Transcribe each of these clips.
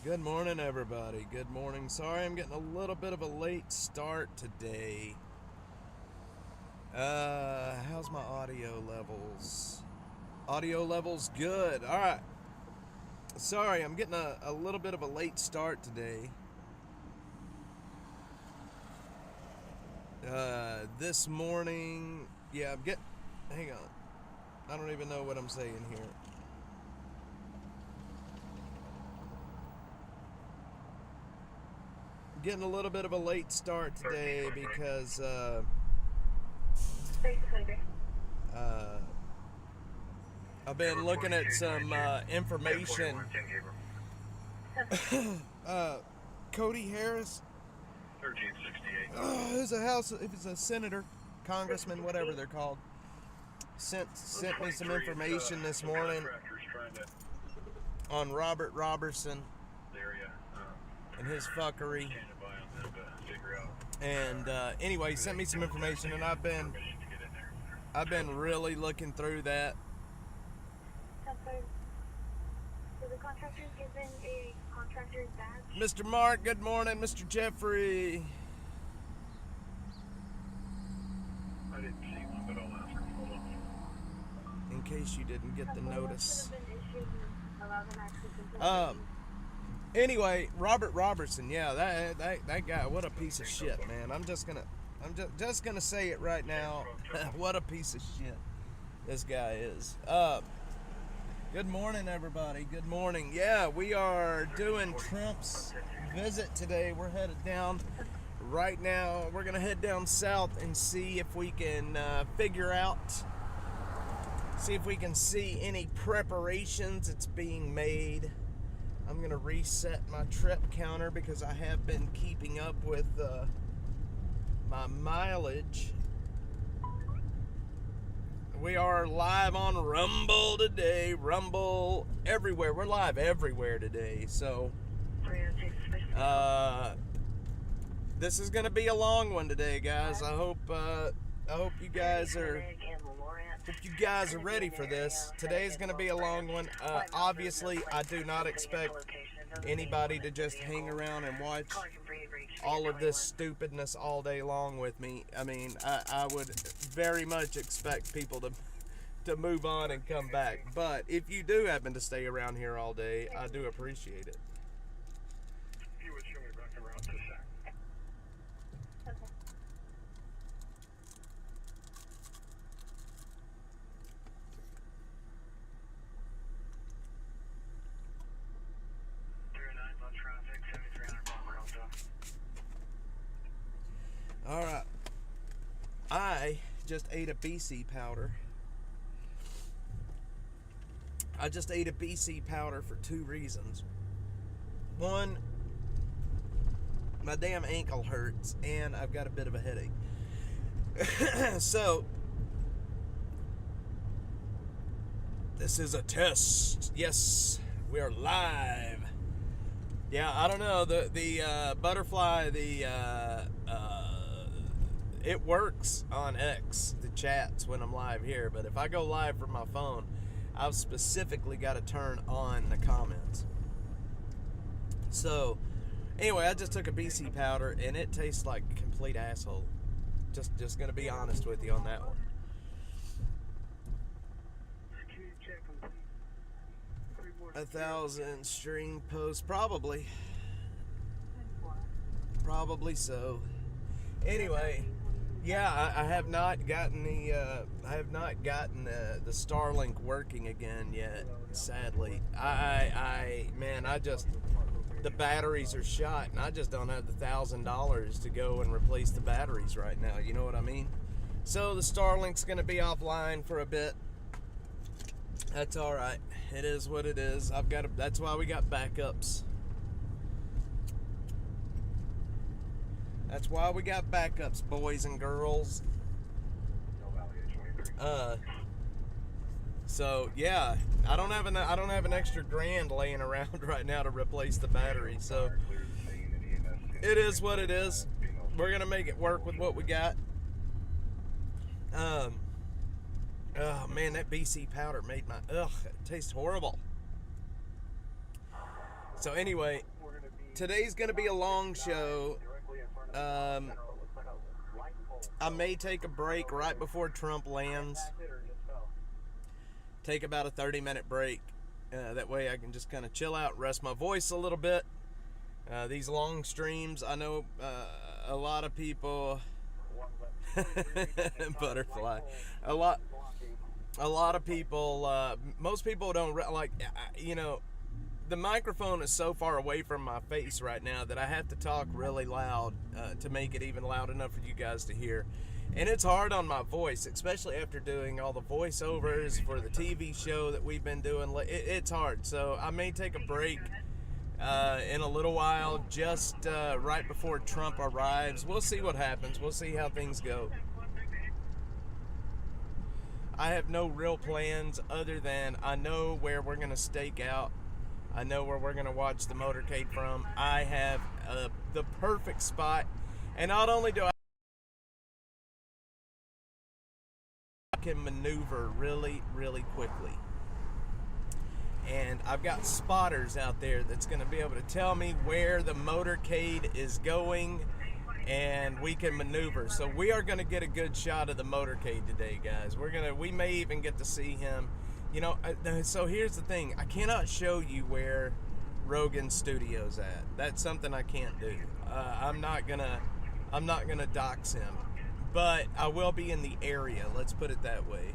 Good morning, everybody. Good morning. Sorry I'm getting a little bit of a late start today. How's my audio levels? Audio levels good. All right. Sorry, I'm getting a little bit of a late start today. This morning, hang on. I don't even know what I'm saying here. Getting a little bit of a late start today because I've been looking at some information. Cody Harris, 1368. Who's a house? If it's a senator, congressman, whatever they're called, sent me some information this morning on Robert Robertson and his fuckery. And anyway, he sent me some information, and I've been really looking through that. So the contractor's given a contractor's badge. Mr. Mark, good morning. Mr. Jeffrey. I didn't see one, but I'll ask her. Hold on. In case you didn't get the notice. Anyway, Robert Robertson, yeah, that guy, what a piece of shit, man. I'm just gonna say it right now. What a piece of shit this guy is. Good morning, everybody. Good morning. Yeah, we are doing Trump's visit today. We're headed down right now. We're gonna head down south and see if we can see if we can see any preparations that's being made. I'm going to reset my trip counter because I have been keeping up with my mileage. We are live on Rumble today. Rumble everywhere. We're live everywhere today. So, this is going to be a long one today, guys. I hope you guys are... If you guys are ready for this, today's going to be a long one. Obviously, I do not expect anybody to just hang around and watch all of this stupidness all day long with me. I mean, I would very much expect people to move on and come back. But if you do happen to stay around here all day, I do appreciate it. You would show me back around to Sac. All right. I just ate a BC powder. I just ate a BC powder for two reasons. One, my damn ankle hurts and I've got a bit of a headache. So, this is a test. Yes, we are live. Yeah, I don't know, the butterfly, it works on X, the chats, when I'm live here, but if I go live from my phone, I've specifically got to turn on the comments. So, anyway, I just took a BC powder, and it tastes like a complete asshole. Just going to be honest with you on that one. A 1,000 stream posts, probably so. Anyway, yeah, I have not gotten the Starlink working again yet. Sadly, the batteries are shot, and I just don't have the $1,000 to go and replace the batteries right now. You know what I mean? So the Starlink's gonna be offline for a bit. That's all right. It is what it is. That's why we got backups. That's why we got backups, boys and girls. So yeah, I don't have an extra grand laying around right now to replace the battery. So it is what it is. We're gonna make it work with what we got. Oh man, that BC powder made it tastes horrible. So anyway, today's gonna be a long show. I may take a break right before Trump lands. Take about a 30-minute break. That way I can just kind of chill out, rest my voice a little bit. These long streams, I know a lot of people butterfly. A lot of people, most people don't like, you know, the microphone is so far away from my face right now that I have to talk really loud to make it even loud enough for you guys to hear. And it's hard on my voice, especially after doing all the voiceovers for the TV show that we've been doing. It's hard. So I may take a break in a little while, just right before Trump arrives. We'll see what happens. We'll see how things go. I have no real plans other than I know where we're going to stake out. I know where we're going to watch the motorcade from. I have the perfect spot. And not only do I can maneuver really, really quickly. And I've got spotters out there that's going to be able to tell me where the motorcade is going, and we can maneuver. So we are going to get a good shot of the motorcade today, guys. We may even get to see him. You know, so here's the thing. I cannot show you where Rogan's studio's at. That's something I can't do. I'm not gonna dox him, but I will be in the area. Let's put it that way.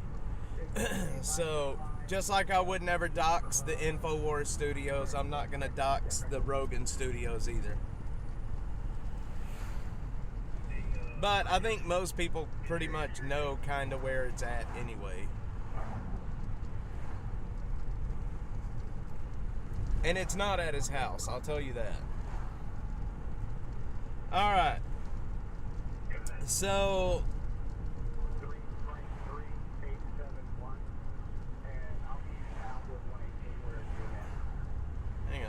So just like I would never dox the InfoWars studios, I'm not gonna dox the Rogan studios either. But I think most people pretty much know kind of where it's at anyway. And it's not at his house, I'll tell you that. All right. So, hang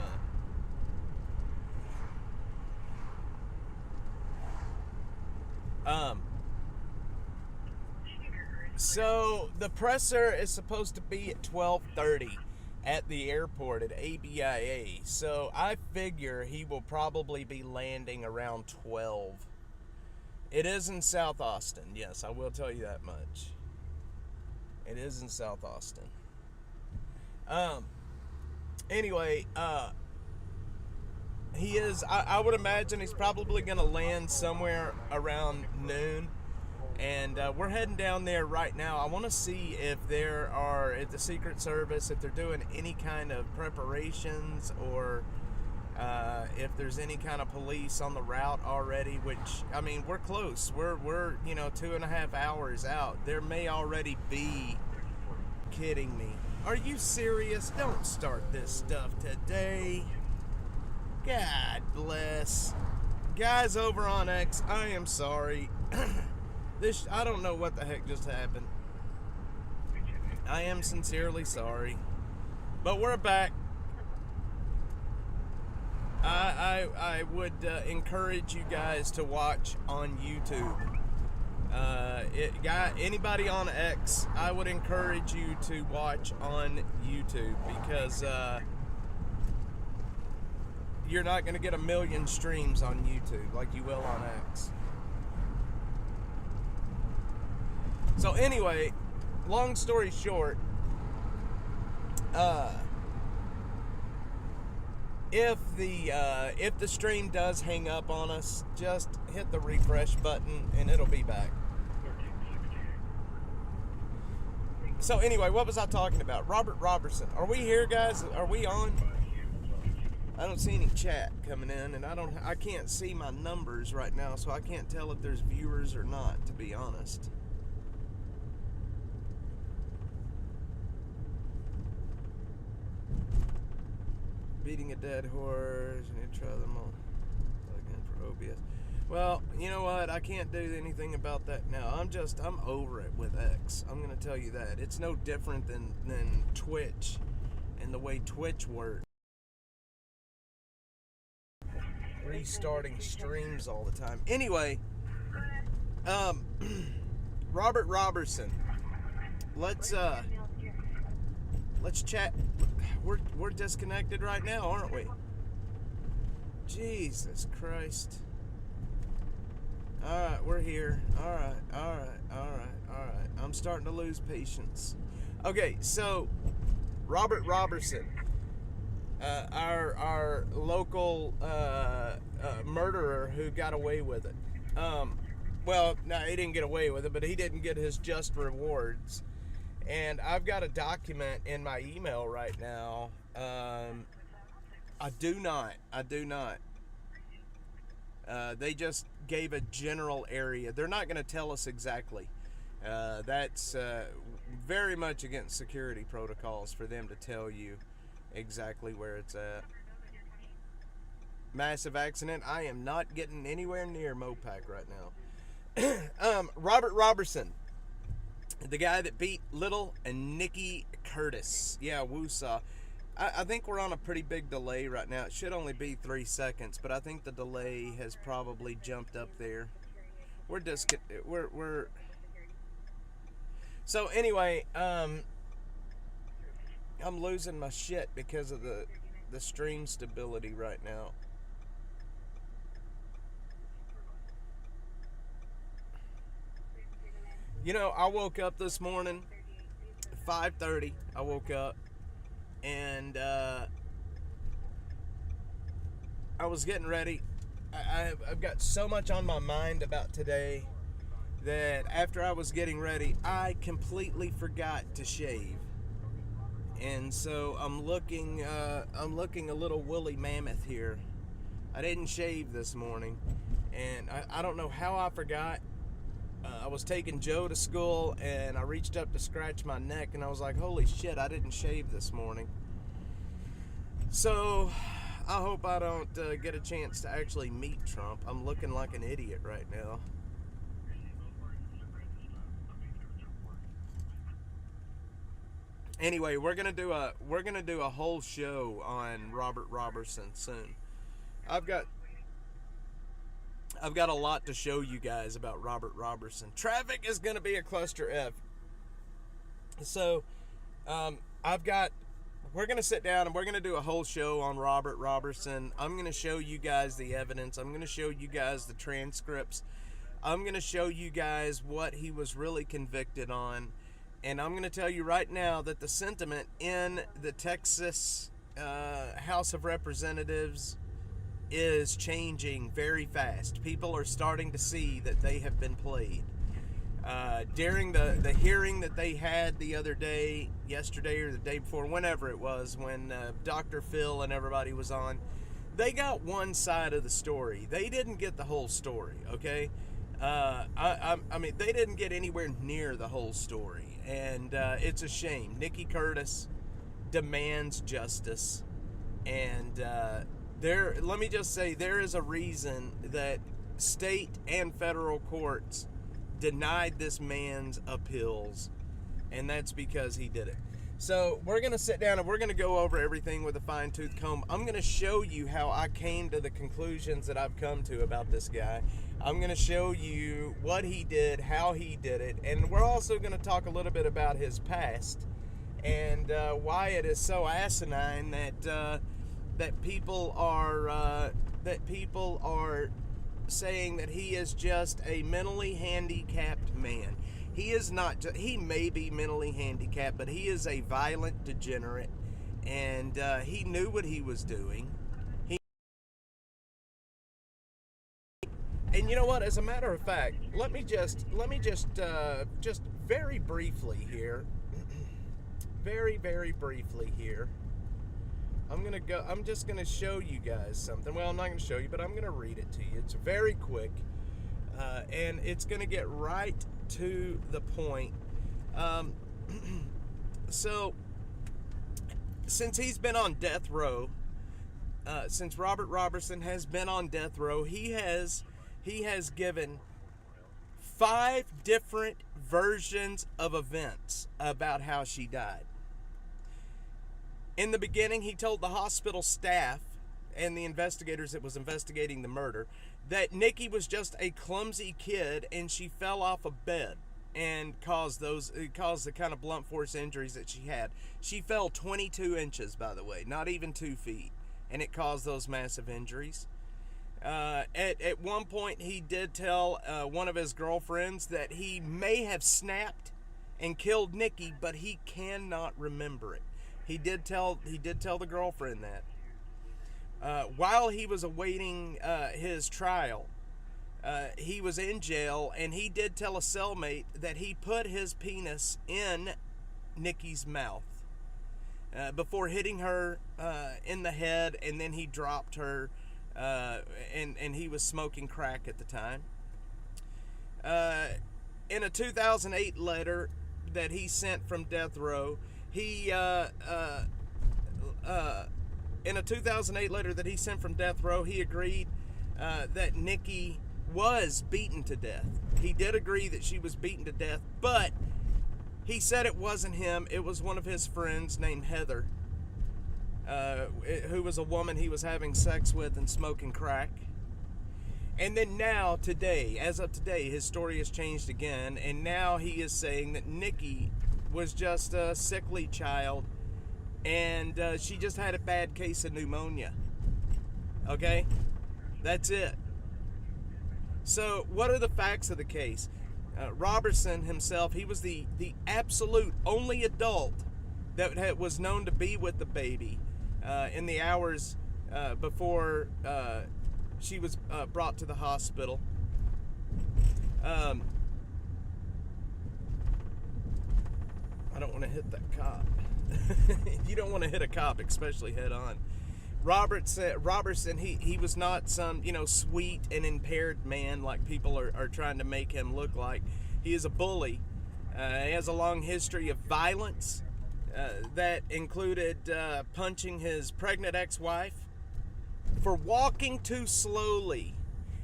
on. So the presser is supposed to be at 12:30 at the airport at ABIA. So I figure he will probably be landing around 12. It is in South Austin. Yes, I will tell you that much. It is in South Austin. Anyway, he is, I would imagine he's probably going to land somewhere around noon. And we're heading down there right now. I want to see if if the Secret Service, if they're doing any kind of preparations, or if there's any kind of police on the route already, which, I mean, we're close. We're 2.5 hours out. There may already be. Kidding me. Are you serious? Don't start this stuff today. God bless. Guys over on X, I am sorry. I don't know what the heck just happened. I am sincerely sorry. But we're back. I would encourage you guys to watch on YouTube. Anybody on X, I would encourage you to watch on YouTube, because you're not going to get 1 million streams on YouTube like you will on X. So anyway, long story short, if the stream does hang up on us, just hit the refresh button and it'll be back. So anyway, what was I talking about? Robert Robertson. Are we here, guys? Are we on? I don't see any chat coming in, and I can't see my numbers right now, so I can't tell if there's viewers or not, to be honest. Beating a dead horse. I need to try them all again for OBS. Well, you know what? I can't do anything about that now. I'm over it with X. I'm gonna tell you that. It's no different than Twitch and the way Twitch works. Restarting streams all the time. Anyway, Robert Robertson. Let's chat. We're disconnected right now, aren't we? Jesus Christ. Alright, we're here. Alright. I'm starting to lose patience. Okay, so Robert Robertson, our local murderer who got away with it. Well, no, he didn't get away with it, but he didn't get his just rewards. And I've got a document in my email right now. I do not. They just gave a general area. They're not going to tell us exactly. That's very much against security protocols for them to tell you exactly where it's at. Massive accident. I am not getting anywhere near Mopac right now. Robert Robertson, the guy that beat Little and Nikki Curtis. Yeah, woosah. I think we're on a pretty big delay right now. It should only be 3 seconds, but I think the delay has probably jumped up there. We're so anyway, I'm losing my shit because of the stream stability right now. You know, I woke up this morning, 5:30. I woke up, and I was getting ready. I've got so much on my mind about today that after I was getting ready, I completely forgot to shave, and so I'm looking a little woolly mammoth here. I didn't shave this morning, and I don't know how I forgot. I was taking Joe to school, and I reached up to scratch my neck, and I was like, holy shit, I didn't shave this morning. So I hope I don't get a chance to actually meet Trump. I'm looking like an idiot right now. Anyway, we're gonna do a whole show on Robert Robertson soon. I've got a lot to show you guys about Robert Robertson. Traffic is going to be a cluster F. So, we're going to sit down and we're going to do a whole show on Robert Robertson. I'm going to show you guys the evidence. I'm going to show you guys the transcripts. I'm going to show you guys what he was really convicted on. And I'm going to tell you right now that the sentiment in the Texas House of Representatives is changing very fast. People are starting to see that they have been played. During the hearing that they had the other day, yesterday or the day before, whenever it was, when Dr. Phil and everybody was on, they got one side of the story. They didn't get the whole story, okay? I mean, they didn't get anywhere near the whole story, and it's a shame. Nikki Curtis demands justice, and let me just say, there is a reason that state and federal courts denied this man's appeals, and that's because he did it. So we're going to sit down and we're going to go over everything with a fine-tooth comb. I'm going to show you how I came to the conclusions that I've come to about this guy. I'm going to show you what he did, how he did it, and we're also going to talk a little bit about his past and why it is so asinine that people are saying that he is just a mentally handicapped man. He is not. He may be mentally handicapped, but he is a violent degenerate, and he knew what he was doing. And you know what? As a matter of fact, let me just very briefly here, very briefly here. I'm just gonna show you guys something. Well, I'm not gonna show you, but I'm gonna read it to you. It's very quick, and it's gonna get right to the point. So, since he's been on death row, since Robert Robertson has been on death row, he has given 5 different versions of events about how she died. In the beginning, he told the hospital staff and the investigators that was investigating the murder that Nikki was just a clumsy kid and she fell off a bed and caused the kind of blunt force injuries that she had. She fell 22 inches, by the way, not even 2 feet, and it caused those massive injuries. At one point, he did tell one of his girlfriends that he may have snapped and killed Nikki, but he cannot remember it. He did tell the girlfriend that. While he was awaiting his trial, he was in jail, and he did tell a cellmate that he put his penis in Nikki's mouth before hitting her in the head, and then he dropped her, and he was smoking crack at the time. In a 2008 letter that he sent from death row, in a 2008 letter that he sent from death row, he agreed that Nikki was beaten to death. He did agree that she was beaten to death, but he said it wasn't him. It was one of his friends named Heather, who was a woman he was having sex with and smoking crack. And then now, today, as of today, his story has changed again, and now he is saying that Nikki was just a sickly child, and she just had a bad case of pneumonia. Okay? That's it. So, what are the facts of the case? Robertson himself, he was the absolute only adult that was known to be with the baby in the hours before she was brought to the hospital. I don't want to hit that cop. You don't want to hit a cop, especially head on. Robertson, he was not some, sweet and impaired man like people are trying to make him look like. He is a bully. He has a long history of violence that included punching his pregnant ex-wife for walking too slowly.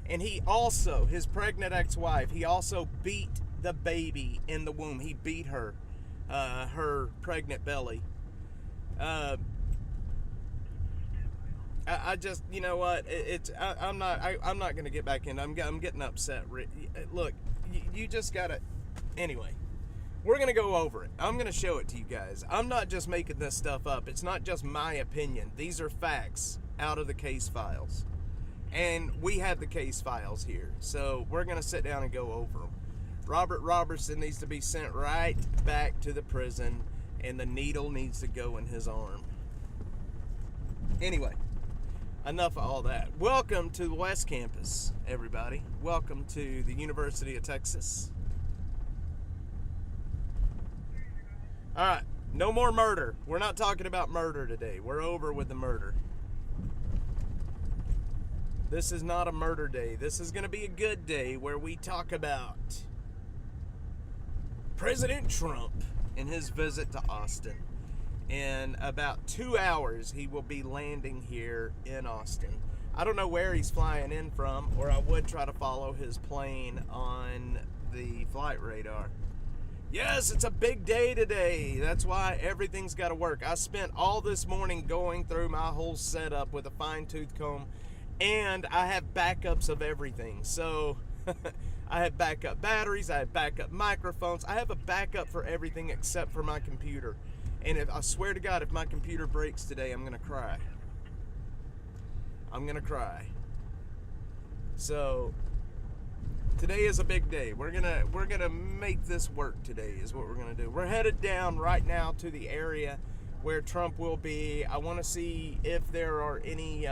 And his pregnant ex-wife, he also beat the baby in the womb. He beat her pregnant belly. I just, you know what? I'm not going to get back in. I'm getting upset. Look, you just gotta. Anyway, we're gonna go over it. I'm gonna show it to you guys. I'm not just making this stuff up. It's not just my opinion. These are facts out of the case files, and we have the case files here. So we're gonna sit down and go over them. Robert Robertson needs to be sent right back to the prison, and the needle needs to go in his arm. Anyway. Enough of all that. Welcome to the West Campus, everybody. Welcome to the University of Texas. All right, no more murder. We're not talking about murder today. We're over with the murder. This is not a murder day. This is going to be a good day where we talk about President Trump and his visit to Austin. In about 2 hours, he will be landing here in Austin. I don't know where he's flying in from, or I would try to follow his plane on the flight radar. Yes, it's a big day today. That's why everything's got to work. I spent all this morning going through my whole setup with a fine-tooth comb, and I have backups of everything. So I have backup batteries, I have backup microphones, I have a backup for everything except for my computer. And I swear to God, if my computer breaks today, I'm gonna cry. I'm gonna cry. So today is a big day. We're gonna make this work today. Is what we're gonna do. We're headed down right now to the area where Trump will be. I want to see if there are any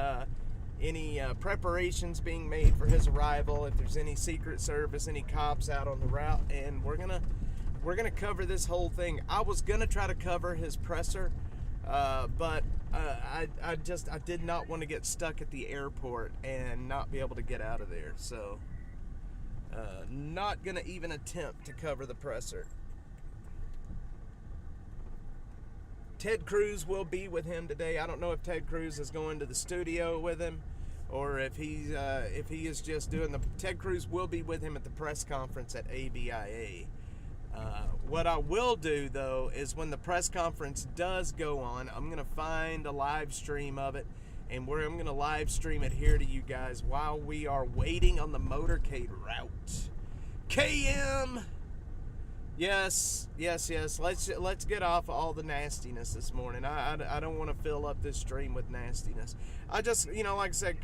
preparations being made for his arrival. If there's any Secret Service, any cops out on the route, and we're gonna cover this whole thing. I was gonna try to cover his presser, but I did not want to get stuck at the airport and not be able to get out of there. So, not gonna even attempt to cover the presser. Ted Cruz will be with him today. I don't know if Ted Cruz is going to the studio with him, or if he is just doing the. Ted Cruz will be with him at the press conference at ABIA. What I will do, though, is when the press conference does go on, I'm going to find a live stream of it, and I'm going to live stream it here to you guys while we are waiting on the motorcade route. KM, Yes. Let's get off all the nastiness this morning. I don't want to fill up this stream with nastiness. I just, like I said,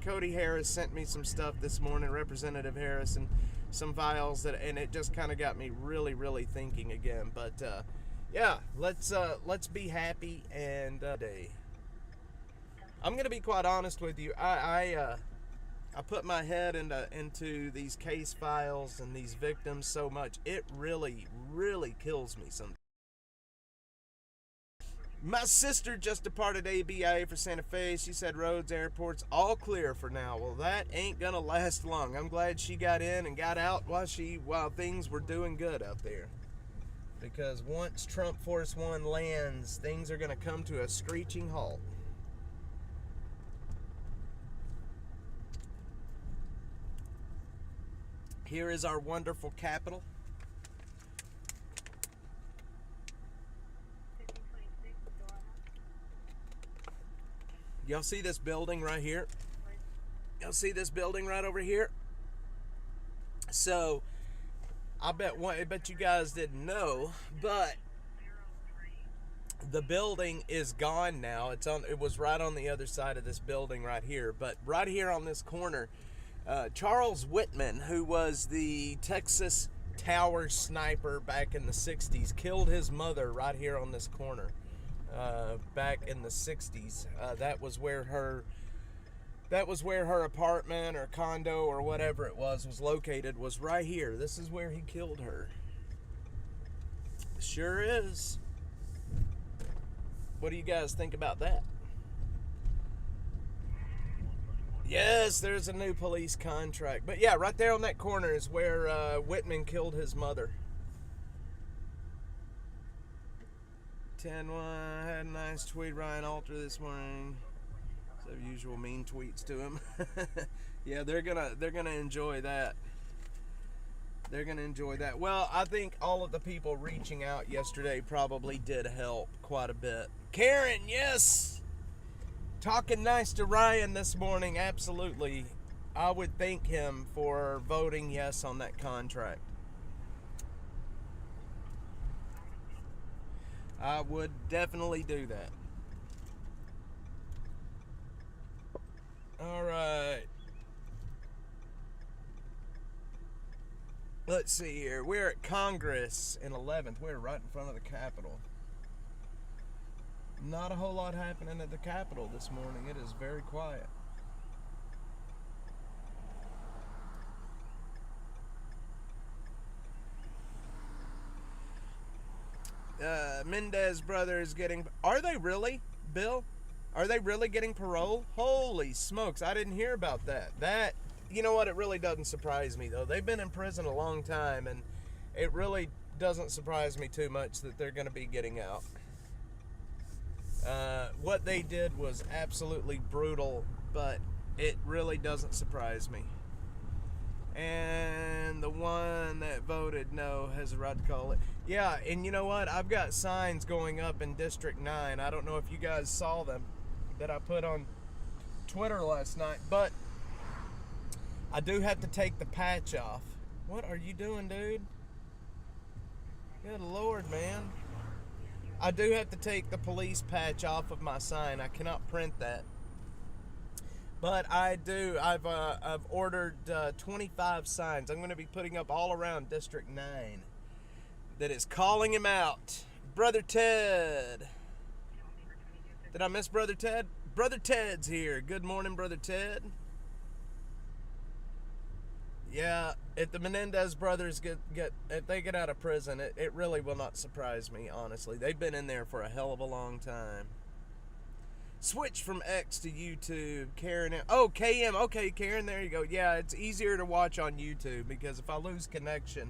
Cody Harris sent me some stuff this morning, Representative Harris, and some files and it just kind of got me really, really thinking again. But yeah, let's be happy and I'm gonna be quite honest with you. I put my head into these case files and these victims so much, it really, really kills me sometimes. My sister just departed ABIA for Santa Fe. She said roads, airports, all clear for now. Well, that ain't gonna last long. I'm glad she got in and got out while things were doing good out there. Because once Trump Force One lands, things are gonna come to a screeching halt. Here is our wonderful capital. Y'all see this building right here? Y'all see this building right over here? So, I bet you guys didn't know, but the building is gone now. It was right on the other side of this building right here, but right here on this corner, Charles Whitman, who was the Texas Tower sniper back in the 60s, killed his mother right here on this corner back in the 60s. That was where her apartment or condo or whatever it was located, was right here. This is where he killed her. Sure is. What do you guys think about that? Yes, there's a new police contract. But yeah, right there on that corner is where Whitman killed his mother. 10-1, I had a nice tweet Ryan Alter this morning. So usual mean tweets to him. Yeah, they're gonna enjoy that. They're gonna enjoy that. Well, I think all of the people reaching out yesterday probably did help quite a bit. Karen, yes! Talking nice to Ryan this morning, absolutely. I would thank him for voting yes on that contract. I would definitely do that. All right. Let's see here. We're at Congress in 11th. We're right in front of the Capitol. Not a whole lot happening at the Capitol this morning. It is very quiet. Mendez brothers getting... Are they really, Bill? Are they really getting parole? Holy smokes, I didn't hear about that. That, you know what, it really doesn't surprise me, though. They've been in prison a long time, and it really doesn't surprise me too much that they're going to be getting out. What they did was absolutely brutal, but it really doesn't surprise me. And the one that voted no has a right to call it. Yeah, and you know what? I've got signs going up in District 9. I don't know if you guys saw them that I put on Twitter last night, but I do have to take the patch off. What are you doing, dude? Good Lord, man. I do have to take the police patch off of my sign. I cannot print that. But I do. I've ordered 25 signs. I'm going to be putting up all around District 9 that is calling him out. Brother Ted. Did I miss Brother Ted? Brother Ted's here. Good morning, Brother Ted. Yeah, if the Menendez brothers if they get out of prison, it really will not surprise me, honestly. They've been in there for a hell of a long time. Switch from X to YouTube. Karen, oh, KM, okay, Karen, there you go. Yeah, it's easier to watch on YouTube because if I lose connection,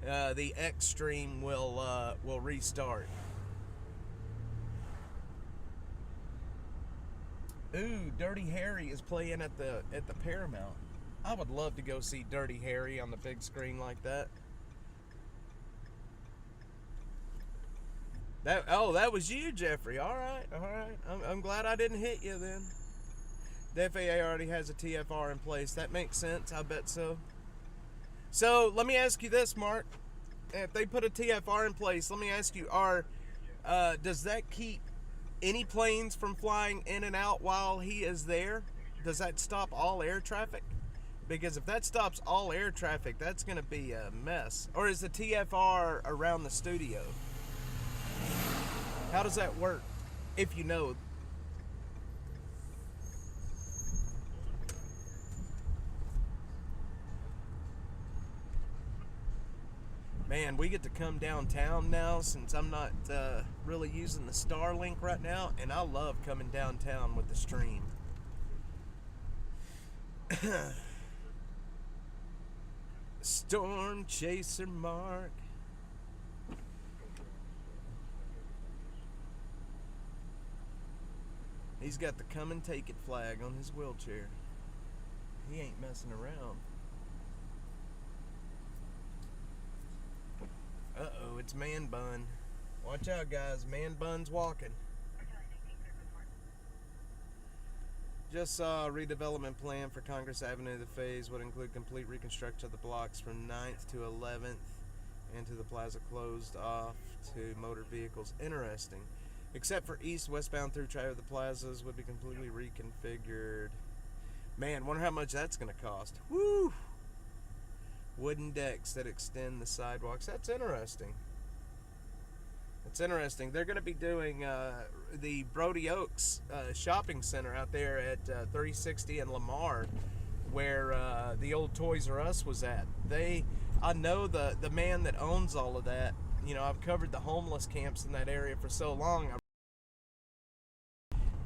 the X stream will restart. Ooh, Dirty Harry is playing at the Paramount. I would love to go see Dirty Harry on the big screen like that. That was you, Jeffrey. All right. I'm glad I didn't hit you then. The FAA already has a TFR in place. That makes sense. I bet so. So let me ask you this, Mark. if they put a TFR in place, let me ask you, does that keep any planes from flying in and out while he is there? Does that stop all air traffic? Because if that stops all air traffic, that's going to be a mess. Or is the TFR around the studio? How does that work, if you know? Man, we get to come downtown now since I'm not really using the Starlink right now, and I love coming downtown with the stream. Storm Chaser Mark. He's got the come and take it flag on his wheelchair. He ain't messing around. Uh-oh, it's Man Bun. Watch out, guys. Man Bun's walking. Just saw a redevelopment plan for Congress Avenue. The phase would include complete reconstruction of the blocks from 9th to 11th and to the plaza closed off to motor vehicles. Interesting. Except for east, westbound through traffic, the plazas would be completely reconfigured. Man, wonder how much that's going to cost. Woo! Wooden decks that extend the sidewalks. That's interesting. It's interesting. They're going to be doing the Brody Oaks shopping center out there at 360 and Lamar, where the old Toys R Us was at. I know the man that owns all of that. You know, I've covered the homeless camps in that area for so long.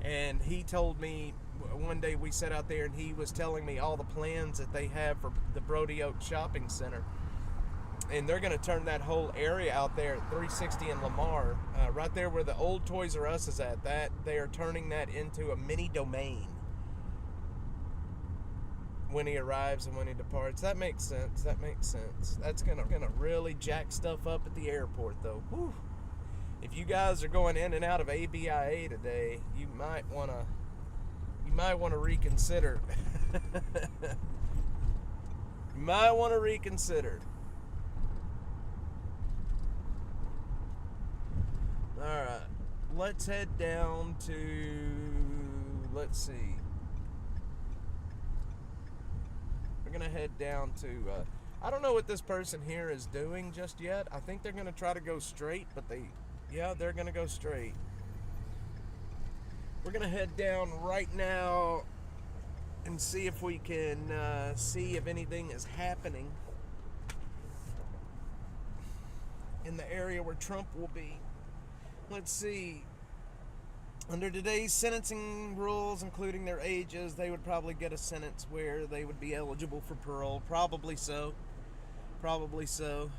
And he told me, one day we sat out there and he was telling me all the plans that they have for the Brody Oaks shopping center. And they're going to turn that whole area out there at 360 and Lamar, right there where the old Toys R Us is at, that they are turning that into a mini domain when he arrives and when he departs. That makes sense. That makes sense. That's gonna really jack stuff up at the airport, though. Whew. If you guys are going in and out of ABIA today, you might want to reconsider. You might want to reconsider. All right, let's head down to, let's see. We're going to head down to, I don't know what this person here is doing just yet. I think they're going to try to go straight, but they're going to go straight. We're going to head down right now and see if we can see if anything is happening in the area where Trump will be. Let's see. Under today's sentencing rules, including their ages, they would probably get a sentence where they would be eligible for parole. Probably so. Probably so.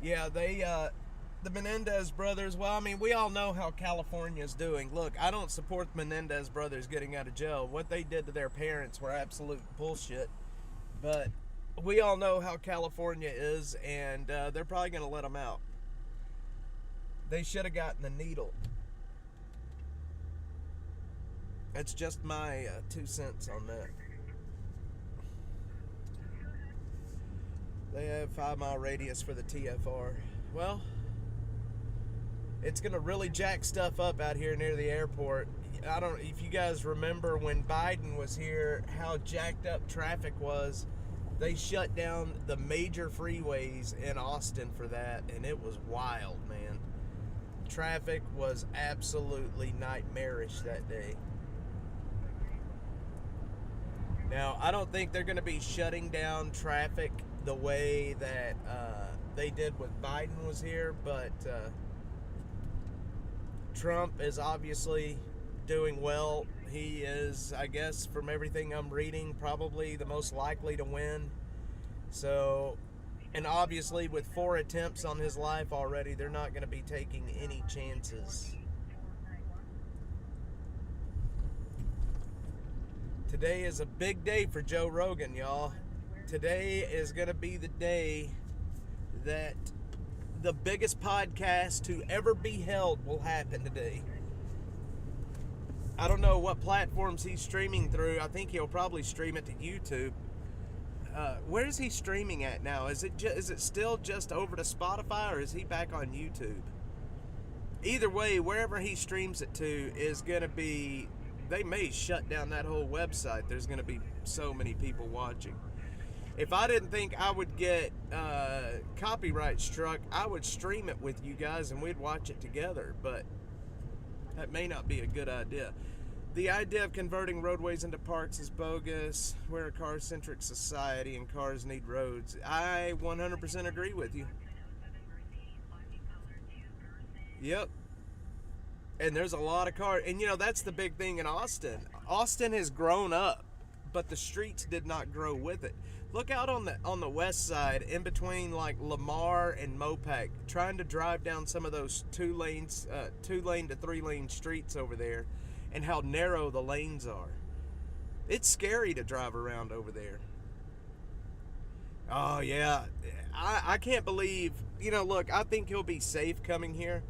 Yeah, the Menendez brothers, well, I mean, we all know how California's doing. Look, I don't support the Menendez brothers getting out of jail. What they did to their parents were absolute bullshit. But we all know how California is, and they're probably going to let them out. They should have gotten the needle. That's just my 2 cents on that. They have 5-mile radius for the TFR. Well, it's going to really jack stuff up out here near the airport. I don't, if you guys remember when Biden was here, how jacked up traffic was. They shut down the major freeways in Austin for that, and it was wild, man. Traffic was absolutely nightmarish that day. Now, I don't think they're going to be shutting down traffic the way that they did when Biden was here, but Trump is obviously doing well. He is, I guess, from everything I'm reading, probably the most likely to win. So, and obviously with 4 attempts on his life already, they're not going to be taking any chances. Today is a big day for Joe Rogan, y'all. Today is going to be the day that the biggest podcast to ever be held will happen today. I don't know what platforms he's streaming through. I think he'll probably stream it to YouTube. Where's he streaming at now? Is it still just over to Spotify, or is he back on YouTube? Either way, wherever he streams it to is going to be... They may shut down that whole website. There's going to be so many people watching. If I didn't think I would get copyright struck, I would stream it with you guys and we'd watch it together. But that may not be a good idea. The idea of converting roadways into parks is bogus. We're a car-centric society and cars need roads. I 100% agree with you. Yep. And there's a lot of cars. And, you know, that's the big thing in Austin. Austin has grown up, but the streets did not grow with it. Look out on the west side, in between, like, Lamar and Mopac, trying to drive down some of those 2-lane to 3-lane streets over there, and how narrow the lanes are. It's scary to drive around over there. Oh, yeah. I can't believe... You know, look, I think he'll be safe coming here.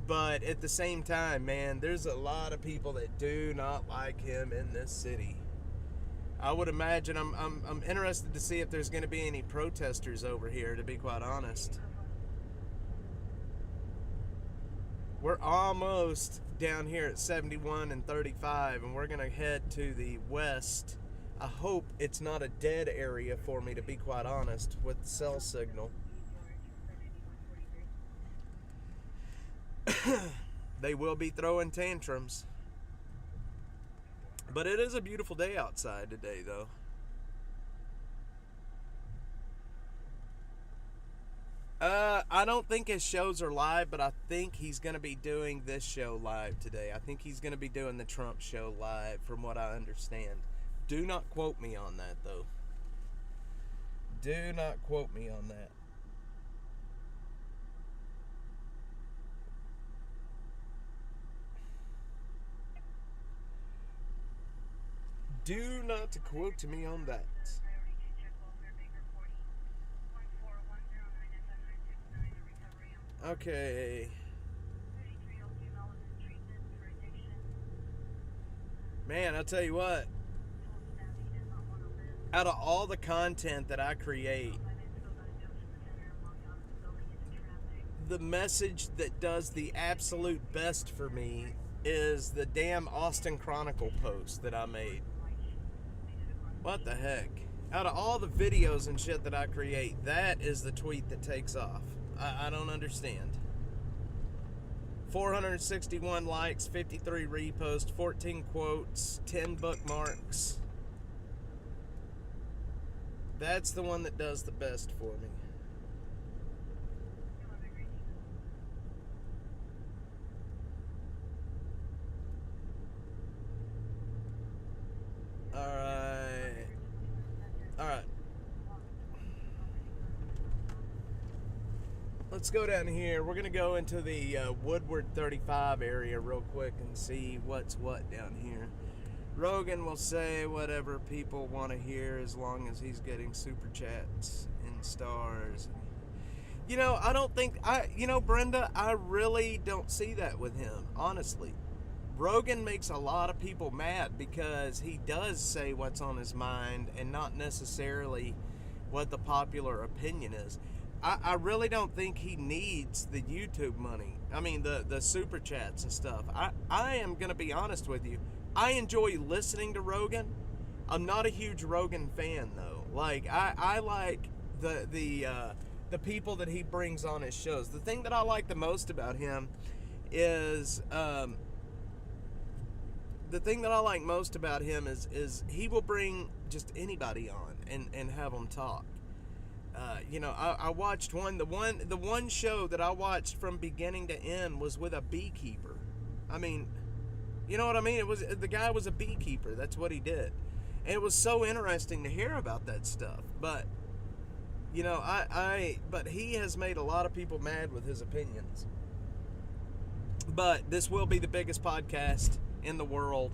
But at the same time, man, there's a lot of people that do not like him in this city. I would imagine... I'm interested to see if there's going to be any protesters over here, to be quite honest. We're almost down here at 71 and 35, and we're going to head to the west. I hope it's not a dead area for me, to be quite honest, with cell signal. They will be throwing tantrums. But it is a beautiful day outside today, though. I don't think his shows are live, but I think he's going to be doing this show live today. I think he's going to be doing the Trump show live, from what I understand. Do not quote me on that, though. Do not quote me on that. Do not quote me on that. Okay. Man, I'll tell you what. Out of all the content that I create, the message that does the absolute best for me is the damn Austin Chronicle post that I made. What the heck? Out of all the videos and shit that I create, that is the tweet that takes off. I don't understand. 461 likes, 53 reposts, 14 quotes, 10 bookmarks. That's the one that does the best for me. Alright. Let's go down here. We're going to go into the Woodward 35 area real quick and see what's what down here. Rogan will say whatever people want to hear as long as he's getting super chats and stars. You know, I don't think... Brenda, I really don't see that with him, honestly. Rogan makes a lot of people mad because he does say what's on his mind and not necessarily what the popular opinion is. I really don't think he needs the YouTube money. I mean, the super chats and stuff. I am going to be honest with you. I enjoy listening to Rogan. I'm not a huge Rogan fan, though. Like, I like the people that he brings on his shows. The thing that I like the most about him is... the thing that I like most about him is he will bring just anybody on and have them talk. I watched the one show that I watched from beginning to end was with a beekeeper. I mean, you know what I mean? The guy was a beekeeper. That's what he did. And it was so interesting to hear about that stuff. But, but he has made a lot of people mad with his opinions. But this will be the biggest podcast in the world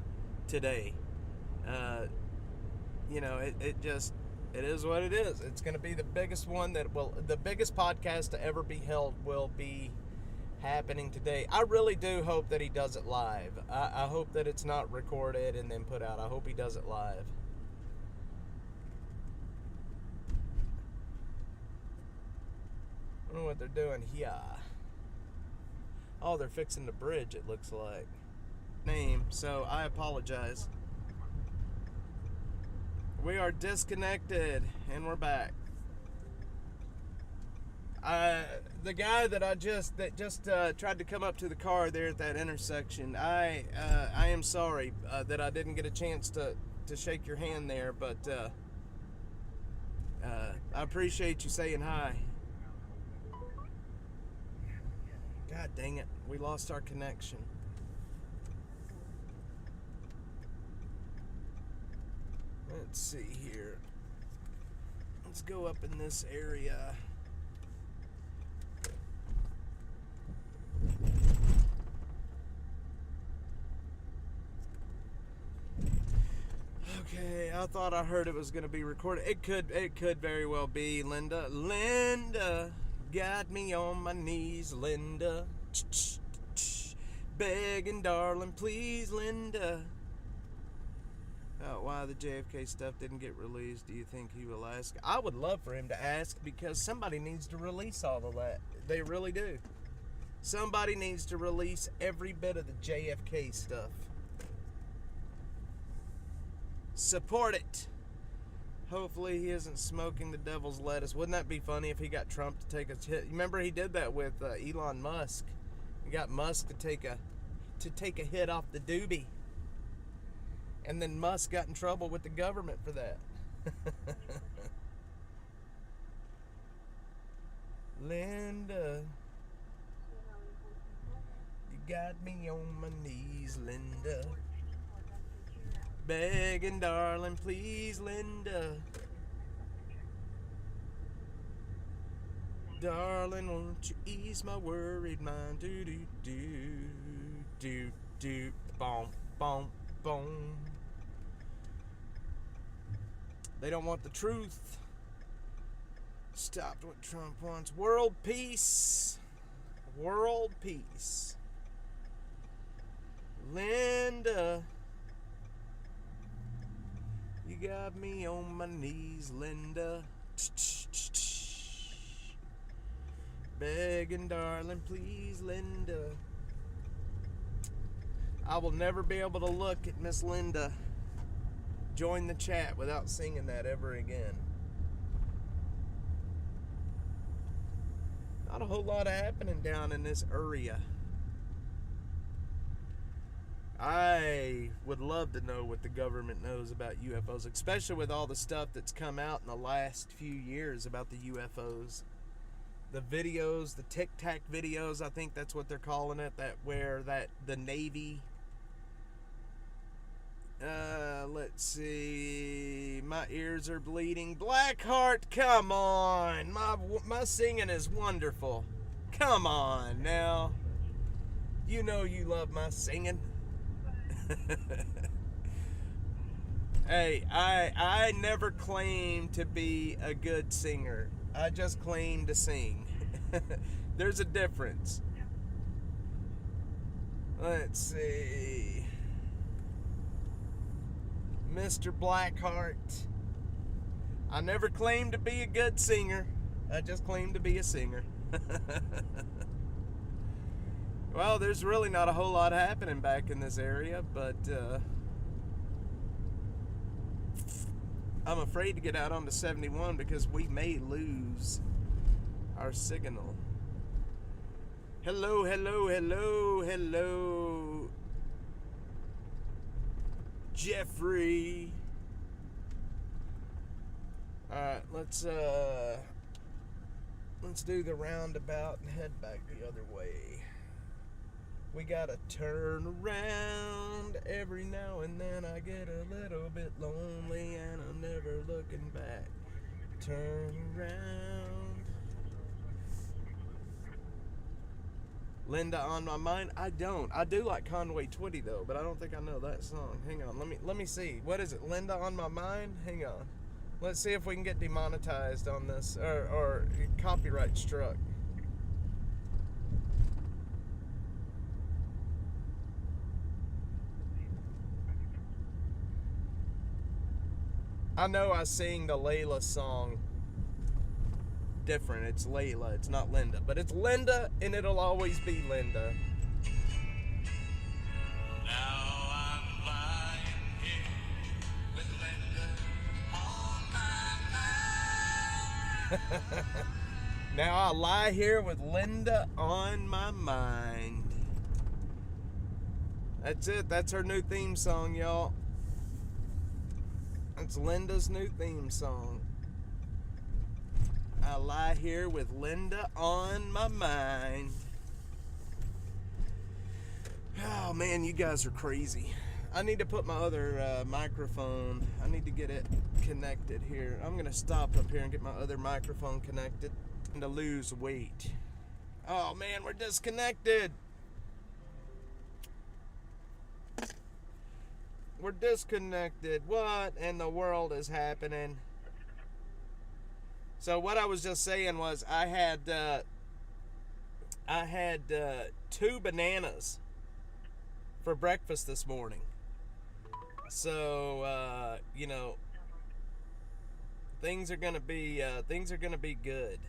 today. It is what it is. It's going to be the biggest one the biggest podcast to ever be held will be happening today. I really do hope that he does it live. I hope that it's not recorded and then put out. I hope he does it live. I don't know what they're doing here. Oh, they're fixing the bridge, it looks like. Name, so I apologize. We are disconnected, and we're back. The guy that just tried to come up to the car there at that intersection, I am sorry that I didn't get a chance to shake your hand there, but I appreciate you saying hi. God dang it, we lost our connection. Let's see here. Let's go up in this area. Okay, I thought I heard it was going to be recorded. It could very well be. Linda got me on my knees, Linda. Begging, darling, please, Linda. Why the JFK stuff didn't get released, do you think he will ask? I would love for him to ask, because somebody needs to release all of that. They really do. Somebody needs to release every bit of the JFK stuff. Support it. Hopefully he isn't smoking the devil's lettuce. Wouldn't that be funny if he got Trump to take a hit? Remember he did that with Elon Musk. He got Musk to take a hit off the doobie. And then Musk got in trouble with the government for that. Linda, you got me on my knees, Linda. Begging, darling, please, Linda. Darling, won't you ease my worried mind? Do do do do do boom boom boom. They don't want the truth. Stopped what Trump wants. World peace. World peace. Linda, you got me on my knees, Linda. Begging, darling, please, Linda. I will never be able to look at Miss Linda join the chat without singing that ever again. Not a whole lot happening down in this area. I would love to know what the government knows about UFOs, especially with all the stuff that's come out in the last few years about the UFOs. The videos, the Tic Tac videos, I think that's what they're calling it, the Navy. Let's see. My ears are bleeding. Blackheart, come on. My singing is wonderful. Come on now. You know you love my singing. Hey, I never claimed to be a good singer. I just claim to sing. There's a difference. Let's see. Mr. Blackheart. I never claimed to be a good singer. I just claimed to be a singer. Well, there's really not a whole lot happening back in this area, but I'm afraid to get out onto 71 because we may lose our signal. Hello, hello, hello, hello, Jeffrey. Alright, let's do the roundabout and head back the other way. We gotta turn around. Every now and then I get a little bit lonely and I'm never looking back. Turn around. Linda on my mind? I don't. I do like Conway Twitty though, but I don't think I know that song. Hang on, let me see. What is it? Linda on my mind? Hang on. Let's see if we can get demonetized on this or copyright struck. I know I sing the Layla song. different. It's Layla. It's not Linda. But it's Linda, and it'll always be Linda. Now I'm lying here with Linda on my mind. Now I lie here with Linda on my mind. That's it. That's her new theme song, y'all. That's Linda's new theme song. I lie here with Linda on my mind. Oh man, you guys are crazy. I need to put my other microphone, I need to get it connected here. I'm gonna stop up here and get my other microphone connected and to lose weight. Oh man, we're disconnected. We're disconnected. What in the world is happening? So what I was just saying was I had 2 bananas for breakfast this morning. So things are gonna be good.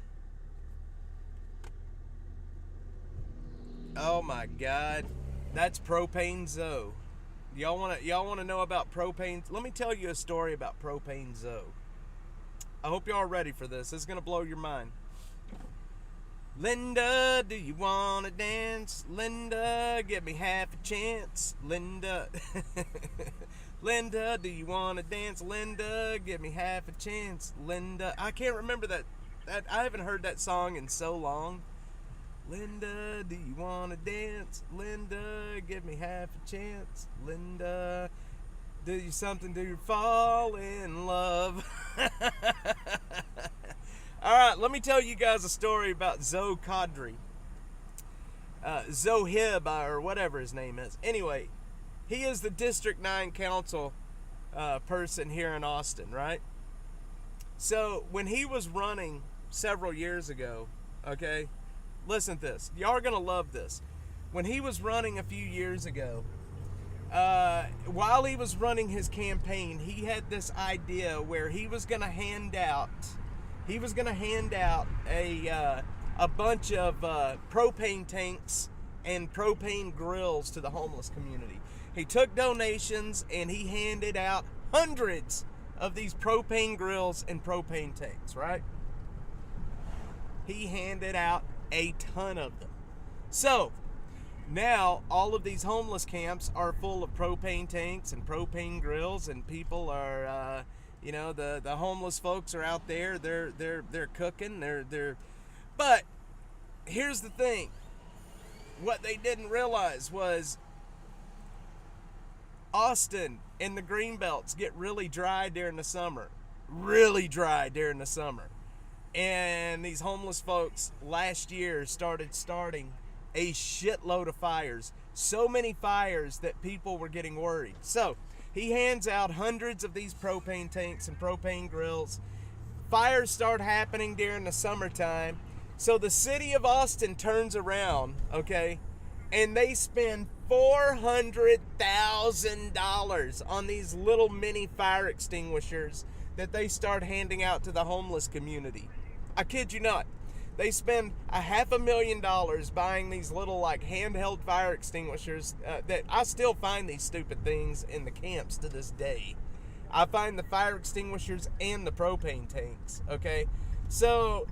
Oh my God, that's Propane Zoe. Y'all wanna know about propane? Let me tell you a story about Propane Zoe. I hope y'all are ready for this. This is gonna blow your mind. Linda, do you wanna dance? Linda, give me half a chance. Linda, Linda, do you wanna dance? Linda, give me half a chance. Linda, I can't remember that. I haven't heard that song in so long. Linda, do you wanna dance? Linda, give me half a chance. Linda, do you something? Do you fall in love? All right, let me tell you guys a story about Zoe Kadri. Zohib, or whatever his name is. Anyway, he is the District 9 Council person here in Austin, right? So when he was running several years ago, okay, listen to this. Y'all are going to love this. When he was running a few years ago, while he was running his campaign, he had this idea where he was going to hand out a bunch of propane tanks and propane grills to the homeless community. He took donations and he handed out hundreds of these propane grills and propane tanks, right? He handed out a ton of them. So now all of these homeless camps are full of propane tanks and propane grills, and people are the homeless folks are out there, they're cooking, but here's the thing. What they didn't realize was Austin and the Greenbelts get really dry during the summer. And these homeless folks last year starting a shitload of fires. So many fires that people were getting worried. So he hands out hundreds of these propane tanks and propane grills. Fires start happening during the summertime. So the city of Austin turns around, okay, and they spend $400,000 on these little mini fire extinguishers that they start handing out to the homeless community. I kid you not. They spend $500,000 buying these little handheld fire extinguishers that I still find these stupid things in the camps to this day. I find the fire extinguishers and the propane tanks, okay? So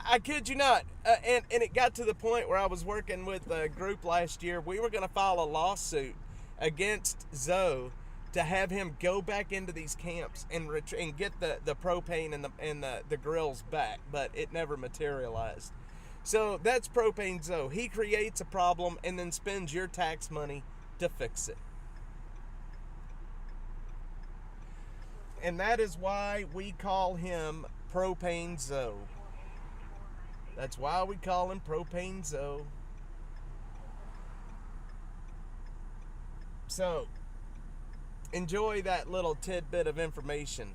I kid you not, and it got to the point where I was working with a group last year. We were going to file a lawsuit against Zoe to have him go back into these camps and get the propane and the grills back, but it never materialized. So that's Propane Zoe. He creates a problem and then spends your tax money to fix it. And that is why we call him Propane Zoe. That's why we call him Propane Zoe. So, enjoy that little tidbit of information.